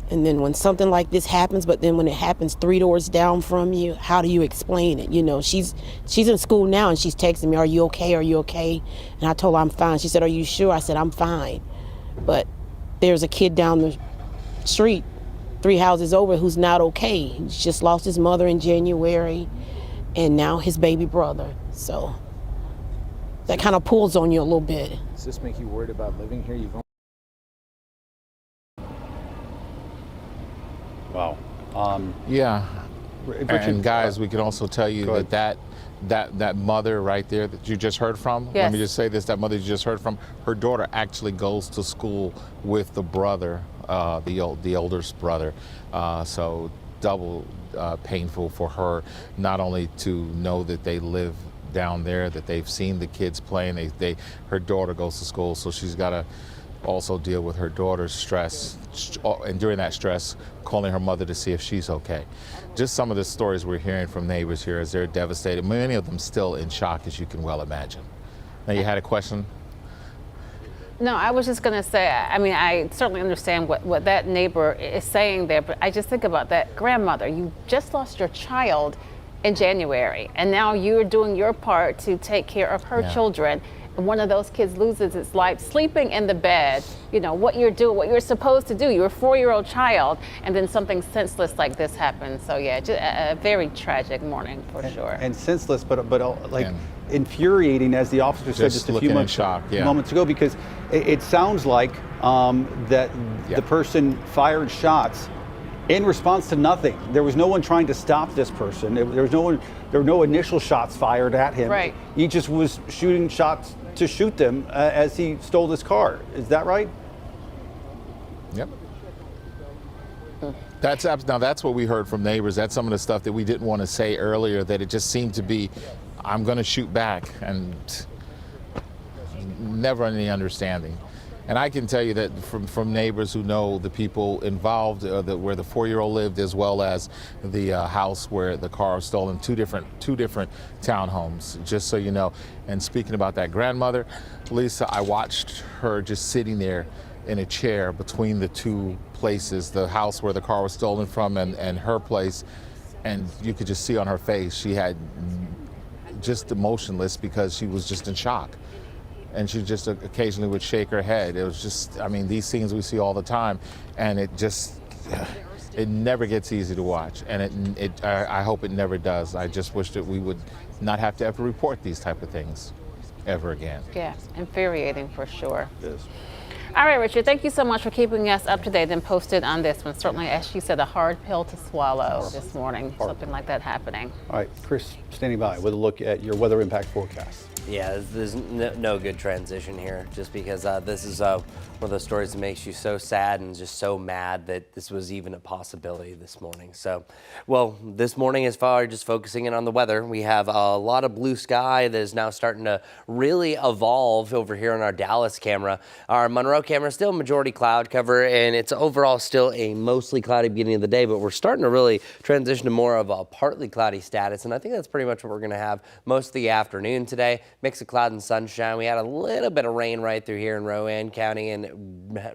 And then when something like this happens, but then when it happens 3 doors down from you, how do you explain it? She's in school now and she's texting me, "Are you okay? Are you okay?" And I told her I'm fine. She said, "Are you sure?" I said, "I'm fine." But there's a kid down the street, 3 houses over, who's not okay. He's just lost his mother in January and now his baby brother. So that kind of pulls on you a little bit. Does this make you worried about living here? Wow. Yeah. Richard, and guys, we can also tell you that mother right there that you just heard from, yes. Let me just say this, that mother you just heard from, her daughter actually goes to school with the brother, the oldest brother. So double painful for her, not only to know that they live down there, that they've seen the kids playing, her daughter goes to school, so she's got to also deal with her daughter's stress, and during that stress, calling her mother to see if she's okay. Just some of the stories we're hearing from neighbors here as they're devastated, many of them still in shock, as you can well imagine. Now, you had a question? No, I was just going to say, I certainly understand what that neighbor is saying there, but I just think about that grandmother. You just lost your child in January, and now you're doing your part to take care of her children. And one of those kids loses its life sleeping in the bed, what you're doing, what you're supposed to do. You're a 4-year-old child, and then something senseless like this happens. So yeah, just a very tragic morning for sure. And senseless, but infuriating, as the officer said just a few moments ago, because it sounds like that the person fired shots in response to nothing. There was no one trying to stop this person. There were no initial shots fired at him. Right. He just was shooting shots to shoot them as he stole this car. Is that right? Yep. That's what we heard from neighbors. That's some of the stuff that we didn't want to say earlier, that it just seemed to be, I'm going to shoot back, and never any understanding. And I can tell you that from neighbors who know the people involved, where the 4-year-old lived, as well as the house where the car was stolen, two different townhomes, just so you know. And speaking about that grandmother, Lisa, I watched her just sitting there in a chair between the 2 places, the house where the car was stolen from and her place, and you could just see on her face she had just emotionless because she was just in shock. And she just occasionally would shake her head. It was just, these scenes we see all the time, and it never gets easy to watch, and I hope it never does. I just wish that we would not have to ever report these type of things ever again. Yeah, infuriating for sure. It is. All right, Richard, thank you so much for keeping us up to date and posted on this one. Certainly, as she said, a hard pill to swallow this morning, something like that happening. All right, Chris, standing by with a look at your weather impact forecast. Yeah, there's no good transition here, just because this is one of those stories that makes you so sad and just so mad that this was even a possibility this morning. So, well, this morning, as far as just focusing in on the weather, we have a lot of blue sky that is now starting to really evolve over here on our Dallas camera. Our Monroe camera, still majority cloud cover, and it's overall still a mostly cloudy beginning of the day, but we're starting to really transition to more of a partly cloudy status, and I think that's pretty much what we're going to have most of the afternoon today. Mix of cloud and sunshine. We had a little bit of rain right through here in Rowan County, and it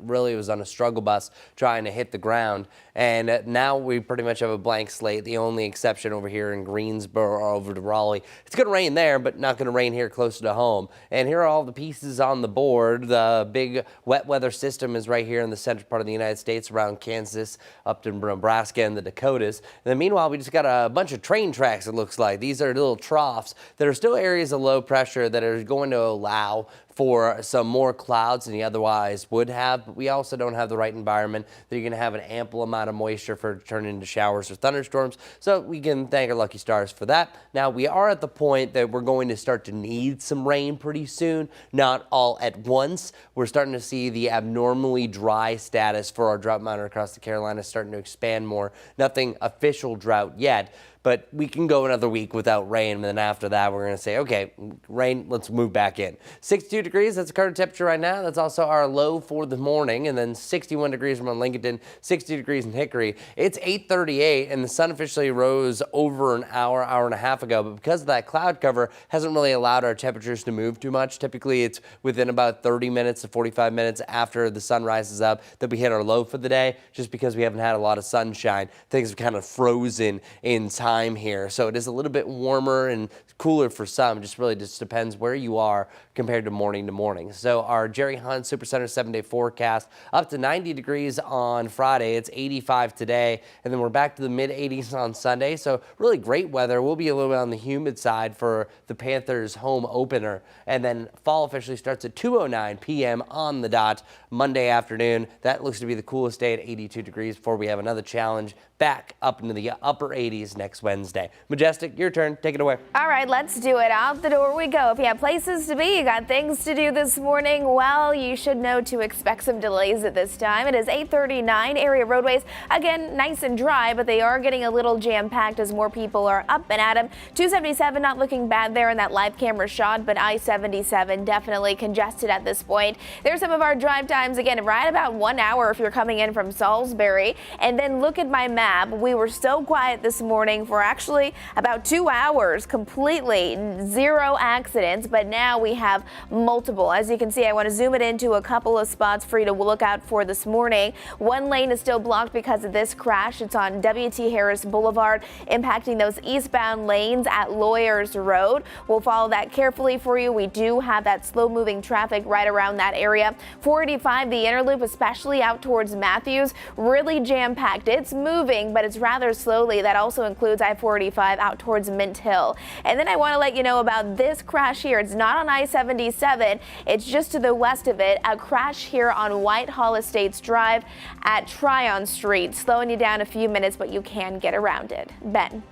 really was on a struggle bus trying to hit the ground. And now we pretty much have a blank slate. The only exception over here in Greensboro over to Raleigh. It's going to rain there, but not going to rain here closer to home. And here are all the pieces on the board. The big wet weather system is right here in the central part of the United States around Kansas, up to Nebraska and the Dakotas. And then meanwhile, we just got a bunch of train tracks, it looks like. These are little troughs that are still areas of low pressure that are going to allow for some more clouds than you otherwise would have, but we also don't have the right environment that you're going to have an ample amount of moisture for it to turn into showers or thunderstorms, so we can thank our lucky stars for that. Now, we are at the point that we're going to start to need some rain pretty soon, not all at once. We're starting to see the abnormally dry status for our drought monitor across the Carolinas starting to expand more. Nothing official drought yet, but we can go another week without rain, and then after that, we're going to say, okay, rain, let's move back in. 62 degrees, that's the current temperature right now. That's also our low for the morning, and then 61 degrees from Lincoln, 60 degrees in Hickory. It's 8:38, and the sun officially rose over an hour and a half ago, but because of that cloud cover, hasn't really allowed our temperatures to move too much. Typically, it's within about 30 minutes to 45 minutes after the sun rises up that we hit our low for the day, just because we haven't had a lot of sunshine. Things have kind of frozen in time here, so it is a little bit warmer and cooler for some. Just really just depends where you are compared to morning. So our Jerry Hunt Supercenter 7-day forecast up to 90 degrees on Friday. It's 85 today, and then we're back to the mid 80s on Sunday. So really great weather. We'll be a little bit on the humid side for the Panthers home opener, and then fall officially starts at 2:09 p.m. on the dot Monday afternoon. That looks to be the coolest day at 82 degrees before we have another challenge back up into the upper 80s next Wednesday. Majestic, your turn. Take it away. All right, let's do it. Out the door we go. If you have places to be, you got things to do this morning, well, you should know to expect some delays at this time. It is 8:39. Area roadways, again, nice and dry, but they are getting a little jam-packed as more people are up and at them. 277 not looking bad there in that live camera shot, but I-77 definitely congested at this point. There's some of our drive times, again, right about 1 hour if you're coming in from Salisbury. And then look at my map. We were so quiet this morning for actually about 2 hours, completely zero accidents, but now we have multiple. As you can see, I want to zoom it into a couple of spots for you to look out for this morning. One lane is still blocked because of this crash. It's on W.T. Harris Boulevard, impacting those eastbound lanes at Lawyers Road. We'll follow that carefully for you. We do have that slow-moving traffic right around that area. 485, the inner loop, especially out towards Matthews, really jam-packed. It's moving, but it's rather slowly. That also includes I-485 out towards Mint Hill. And then I want to let you know about this crash here. It's not on I-77. It's just to the west of it. A crash here on Whitehall Estates Drive at Tryon Street. Slowing you down a few minutes, but you can get around it. Ben.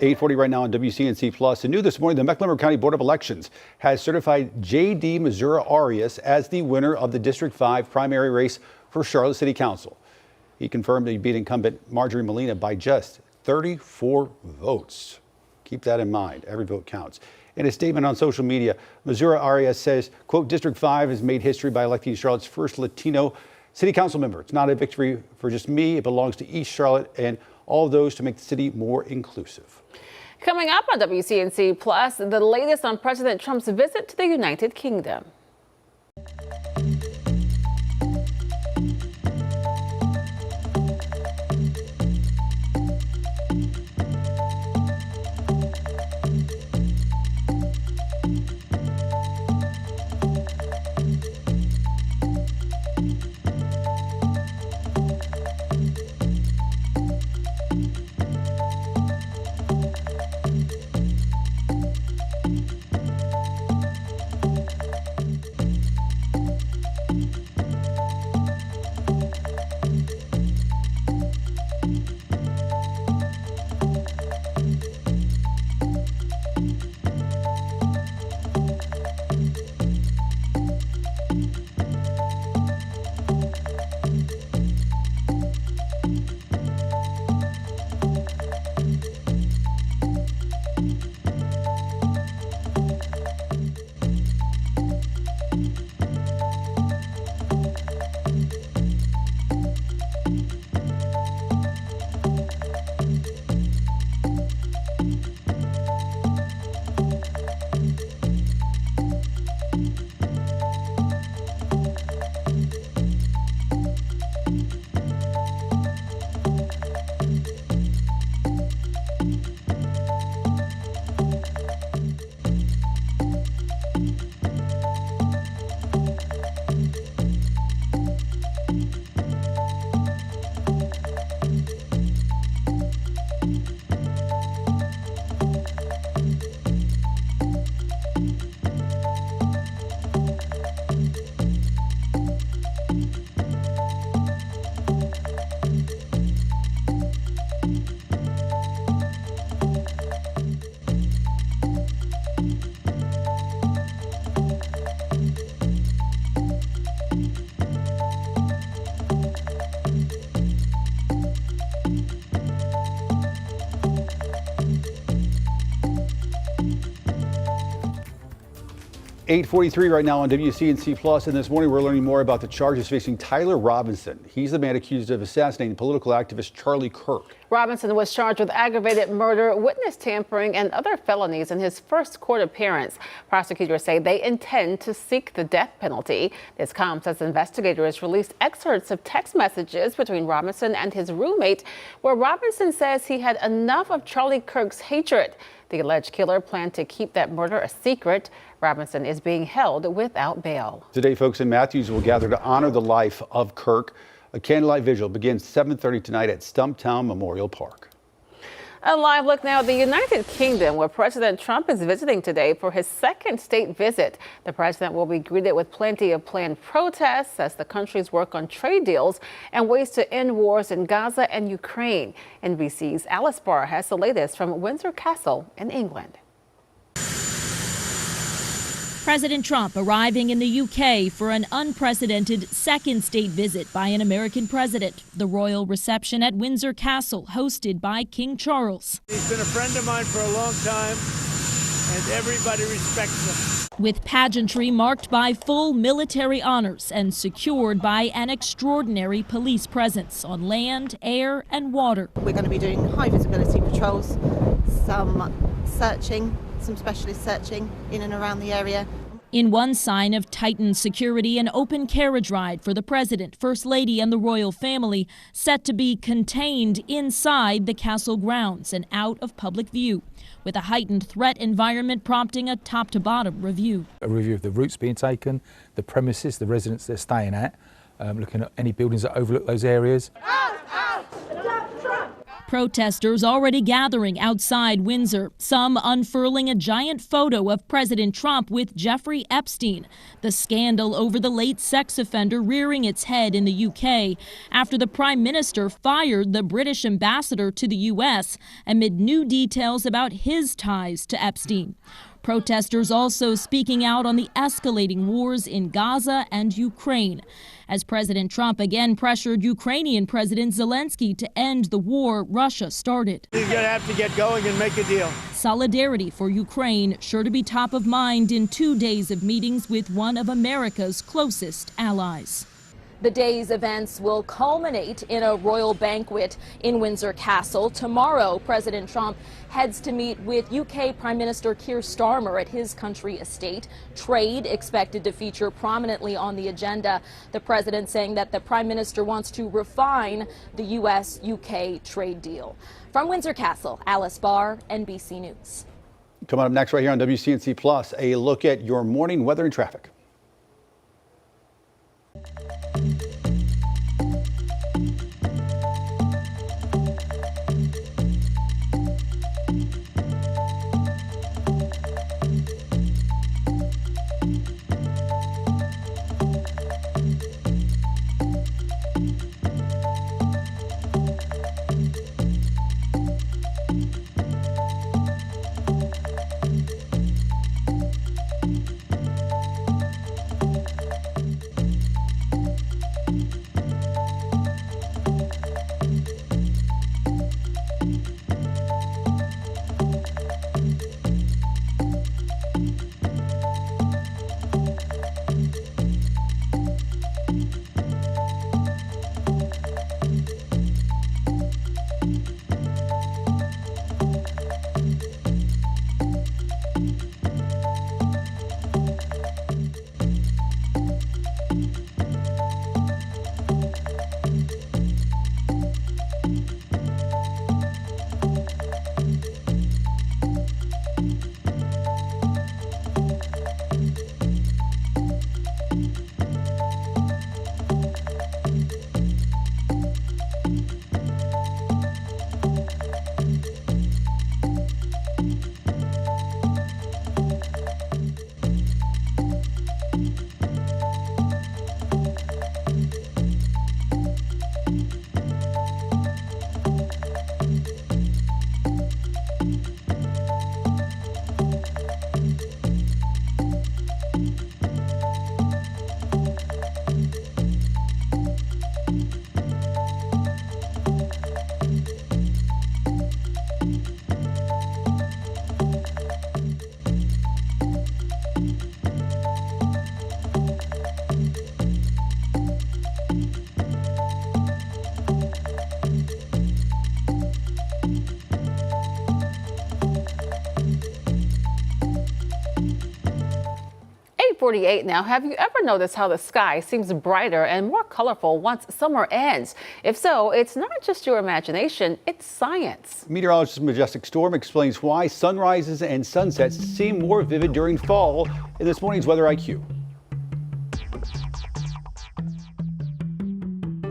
8:40 right now on WCNC Plus. And new this morning, the Mecklenburg County Board of Elections has certified J.D. Missouri Arias as the winner of the District 5 primary race for Charlotte City Council. He confirmed that he beat incumbent Marjorie Molina by just 34 votes. Keep that in mind. Every vote counts. In a statement on social media, Missouri Arias says, quote, District 5 has made history by electing Charlotte's first Latino city council member. It's not a victory for just me. It belongs to East Charlotte and all those to make the city more inclusive. Coming up on WCNC Plus, the latest on President Trump's visit to the United Kingdom. 8:43 right now on WCNC Plus, and this morning we're learning more about the charges facing Tyler Robinson. He's the man accused of assassinating political activist Charlie Kirk. Robinson was charged with aggravated murder, witness tampering, and other felonies in his first court appearance. Prosecutors say they intend to seek the death penalty. This comes as investigators released excerpts of text messages between Robinson and his roommate, where Robinson says he had enough of Charlie Kirk's hatred. The alleged killer planned to keep that murder a secret. Robinson is being held without bail. Today, folks in Matthews will gather to honor the life of Kirk. A candlelight vigil begins 7:30 tonight at Stumptown Memorial Park. A live look now at the United Kingdom, where President Trump is visiting today for his second state visit. The president will be greeted with plenty of planned protests as the countries work on trade deals and ways to end wars in Gaza and Ukraine. NBC's Alice Barr has the latest from Windsor Castle in England. President Trump arriving in the UK for an unprecedented second state visit by an American president. The royal reception at Windsor Castle, hosted by King Charles. He's been a friend of mine for a long time, and everybody respects him. With pageantry marked by full military honors and secured by an extraordinary police presence on land, air, and water. We're going to be doing high visibility patrols, some searching, some specialist searching in and around the area. In one sign of tightened security, an open carriage ride for the president, first lady, and the royal family set to be contained inside the castle grounds and out of public view, with a heightened threat environment prompting a top-to-bottom review. A review of the routes being taken, the premises, the residents they're staying at, looking at any buildings that overlook those areas. Protesters already gathering outside Windsor, some unfurling a giant photo of President Trump with Jeffrey Epstein, the scandal over the late sex offender rearing its head in the UK after the Prime Minister fired the British ambassador to the US amid new details about his ties to Epstein. Protesters also speaking out on the escalating wars in Gaza and Ukraine, as President Trump again pressured Ukrainian President Zelensky to end the war Russia started. You're going to have to get going and make a deal. Solidarity for Ukraine sure to be top of mind in 2 days of meetings with one of America's closest allies. The day's events will culminate in a royal banquet in Windsor Castle. Tomorrow, President Trump heads to meet with UK Prime Minister Keir Starmer at his country estate. Trade expected to feature prominently on the agenda. The president saying that the Prime Minister wants to refine the US-UK trade deal. From Windsor Castle, Alice Barr, NBC News. Coming up next right here on WCNC Plus, a look at your morning weather and traffic. 8:48 now. Have you ever noticed how the sky seems brighter and more colorful once summer ends? If so, it's not just your imagination, it's science. Meteorologist Majestic Storm explains why sunrises and sunsets seem more vivid during fall in this morning's Weather IQ.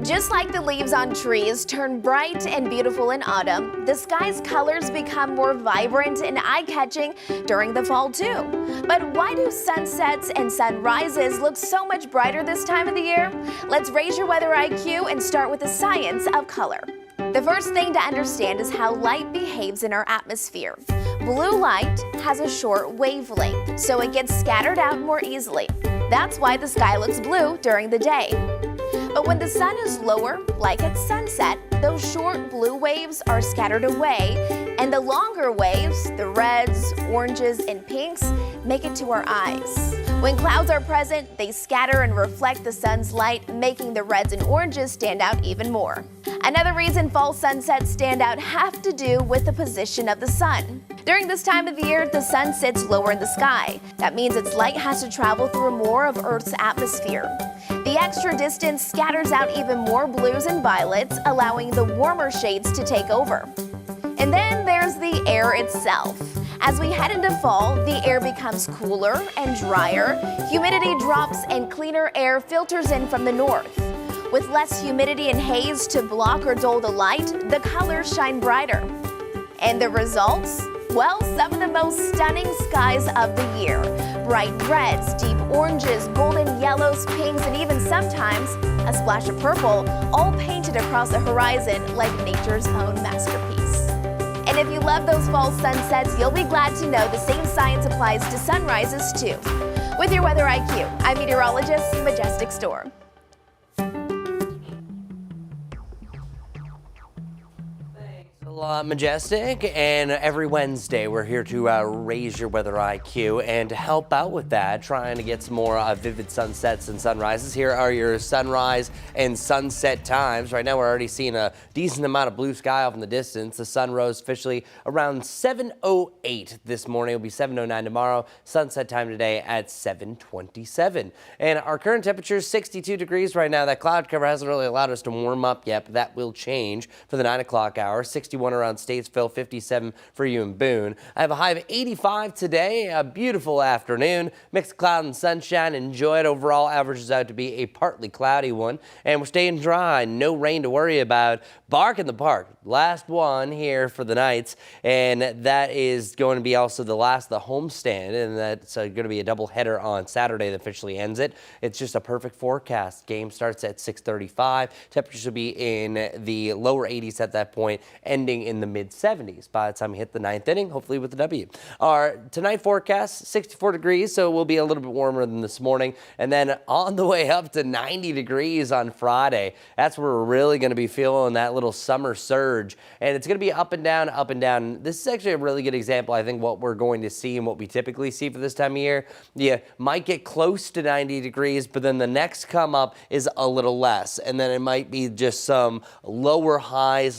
Just like the leaves on trees turn bright and beautiful in autumn, the sky's colors become more vibrant and eye-catching during the fall too. But why do sunsets and sunrises look so much brighter this time of the year? Let's raise your weather IQ and start with the science of color. The first thing to understand is how light behaves in our atmosphere. Blue light has a short wavelength, so it gets scattered out more easily. That's why the sky looks blue during the day. But when the sun is lower, like at sunset, those short blue waves are scattered away, and the longer waves, the reds, oranges, and pinks, make it to our eyes. When clouds are present, they scatter and reflect the sun's light, making the reds and oranges stand out even more. Another reason fall sunsets stand out have to do with the position of the sun. During this time of the year, the sun sits lower in the sky. That means its light has to travel through more of Earth's atmosphere. The extra distance scatters out even more blues and violets, allowing the warmer shades to take over. And then there's the air itself. As we head into fall, the air becomes cooler and drier, humidity drops, and cleaner air filters in from the north. With less humidity and haze to block or dull the light, the colors shine brighter. And the results? Well, some of the most stunning skies of the year. Bright reds, deep oranges, golden yellows, pinks, and even sometimes a splash of purple, all painted across the horizon like nature's own masterpiece. And if you love those fall sunsets, you'll be glad to know the same science applies to sunrises too. With your Weather IQ, I'm meteorologist Majestic Storm. Majestic, and every Wednesday we're here to raise your weather IQ, and to help out with that, trying to get some more vivid sunsets and sunrises. Here are your sunrise and sunset times. Right now we're already seeing a decent amount of blue sky off in the distance. The sun rose officially around 7:08 this morning. It'll be 7:09 tomorrow. Sunset time today at 7:27. And our current temperature is 62 degrees right now. That cloud cover hasn't really allowed us to warm up yet, but that will change for the 9 o'clock hour. 61 around Statesville, 57 for you in Boone. I have a high of 85 today. A beautiful afternoon. Mixed cloud and sunshine. Enjoy it. Overall averages out to be a partly cloudy one. And we're staying dry. No rain to worry about. Bark in the park. Last one here for the nights. And that is going to be also the last of the homestand. And that's going to be a double header on Saturday that officially ends it. It's just a perfect forecast. Game starts at 6:35. Temperatures will be in the lower 80s at that point, ending in the mid 70s by the time we hit the 9th inning, hopefully with the W. Our tonight forecast, 64 degrees, so it will be a little bit warmer than this morning. And then on the way up to 90 degrees on Friday. That's where we're really going to be feeling that little summer surge. And it's going to be up and down, up and down. This is actually a really good example, I think, what we're going to see and what we typically see for this time of year. You might get close to 90 degrees, but then the next come up is a little less. And then it might be just some lower highs,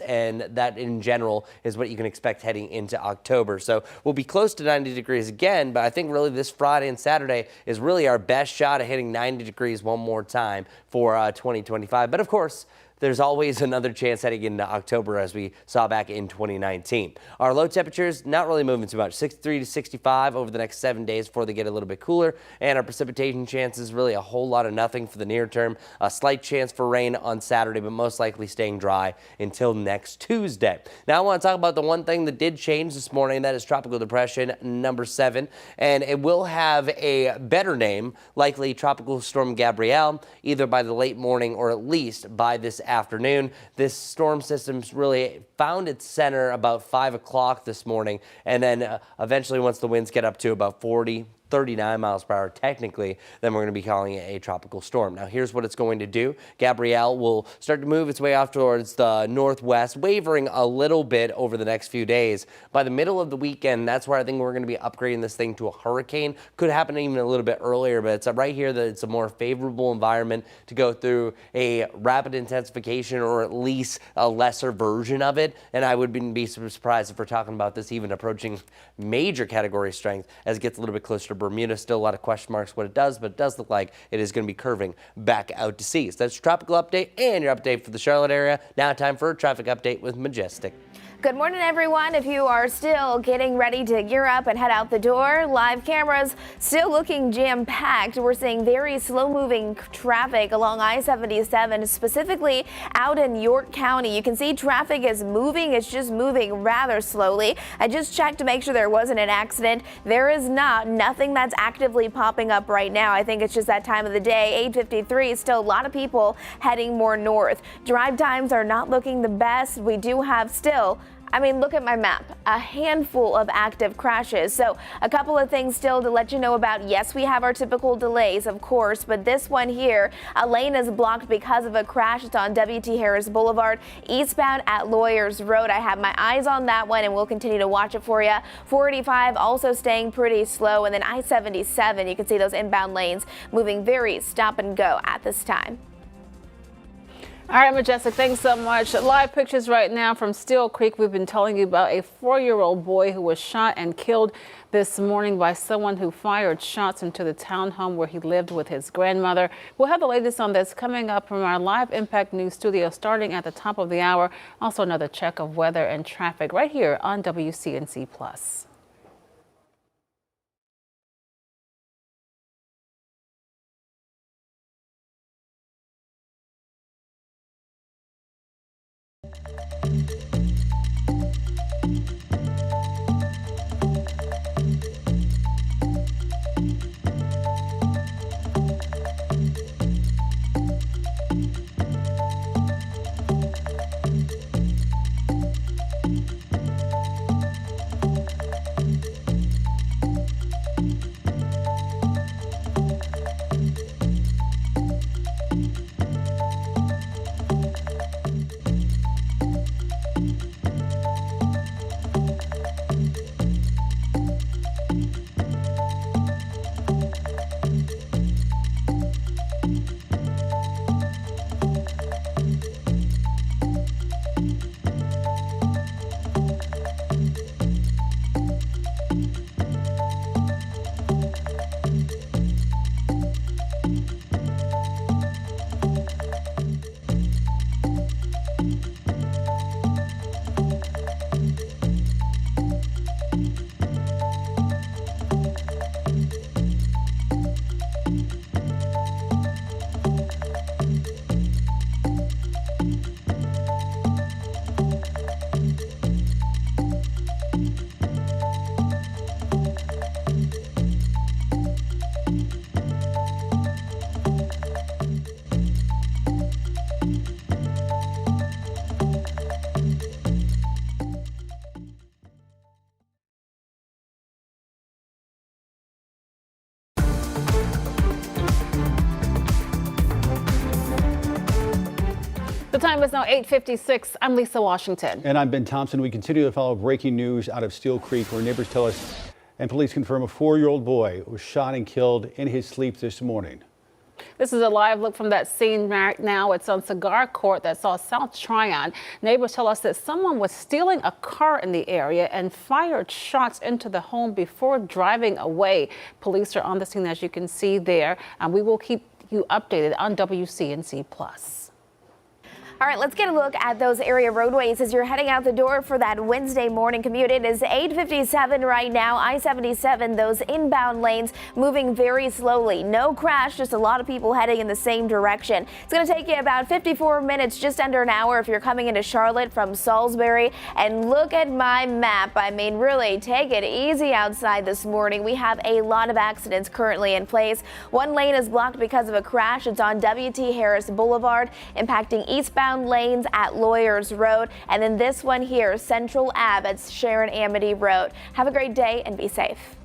and that in general is what you can expect heading into October. So we'll be close to 90 degrees again, but I think really this Friday and Saturday is really our best shot at hitting 90 degrees one more time for 2025. But of course, there's always another chance heading into October, as we saw back in 2019. Our low temperatures not really moving too much, 63 to 65 over the next 7 days before they get a little bit cooler. And our precipitation chances really a whole lot of nothing for the near term. A slight chance for rain on Saturday, but most likely staying dry until next Tuesday. Now I want to talk about the one thing that did change this morning. That is Tropical Depression number 7. And it will have a better name, likely Tropical Storm Gabrielle, either by the late morning or at least by this afternoon. This storm system's really found its center about 5 o'clock this morning, and then eventually once the winds get up to about 39 miles per hour technically, then we're going to be calling it a tropical storm. Now here's what it's going to do. Gabrielle will start to move its way off towards the northwest, wavering a little bit over the next few days. By the middle of the weekend, that's where I think we're going to be upgrading this thing to a hurricane. Could happen even a little bit earlier, but it's right here that it's a more favorable environment to go through a rapid intensification or at least a lesser version of it. And I wouldn't be surprised if we're talking about this even approaching major category strength as it gets a little bit closer to Bermuda. Still a lot of question marks what it does, but it does look like it is going to be curving back out to sea. So that's your tropical update and your update for the Charlotte area. Now time for a traffic update with Majestic. Good morning, everyone. If you are still getting ready to gear up and head out the door, live cameras still looking jam-packed. We're seeing very slow-moving traffic along I-77, specifically out in York County. You can see traffic is moving. It's just moving rather slowly. I just checked to make sure there wasn't an accident. There is nothing that's actively popping up right now. I think it's just that time of the day. 8:53, still a lot of people heading more north. Drive times are not looking the best. We do have still, look at my map, a handful of active crashes. So a couple of things still to let you know about. Yes, we have our typical delays, of course, but this one here, a lane is blocked because of a crash. It's on W.T. Harris Boulevard, eastbound at Lawyers Road. I have my eyes on that one, and we'll continue to watch it for you. 485 also staying pretty slow, and then I-77, you can see those inbound lanes moving very stop and go at this time. All right, Majestic, thanks so much. Live pictures right now from Steel Creek. We've been telling you about a 4-year-old boy who was shot and killed this morning by someone who fired shots into the townhome where he lived with his grandmother. We'll have the latest on this coming up from our live Impact News studio starting at the top of the hour. Also another check of weather and traffic right here on WCNC Plus. The time is now 8:56. I'm Lisa Washington. And I'm Ben Thompson. We continue to follow breaking news out of Steel Creek, where neighbors tell us and police confirm a 4-year-old boy was shot and killed in his sleep this morning. This is a live look from that scene right now. It's on Cigar Court that saw South Tryon. Neighbors tell us that someone was stealing a car in the area and fired shots into the home before driving away. Police are on the scene, as you can see there, and we will keep you updated on WCNC Plus. All right, let's get a look at those area roadways as you're heading out the door for that Wednesday morning commute. It is 8:57 right now. I-77, those inbound lanes moving very slowly. No crash, just a lot of people heading in the same direction. It's going to take you about 54 minutes, just under an hour if you're coming into Charlotte from Salisbury. And look at my map. Really take it easy outside this morning. We have a lot of accidents currently in place. One lane is blocked because of a crash. It's on W.T. Harris Boulevard, impacting eastbound lanes at Lawyers Road, and then this one here, Central Ave at Sharon Amity Road. Have a great day and be safe.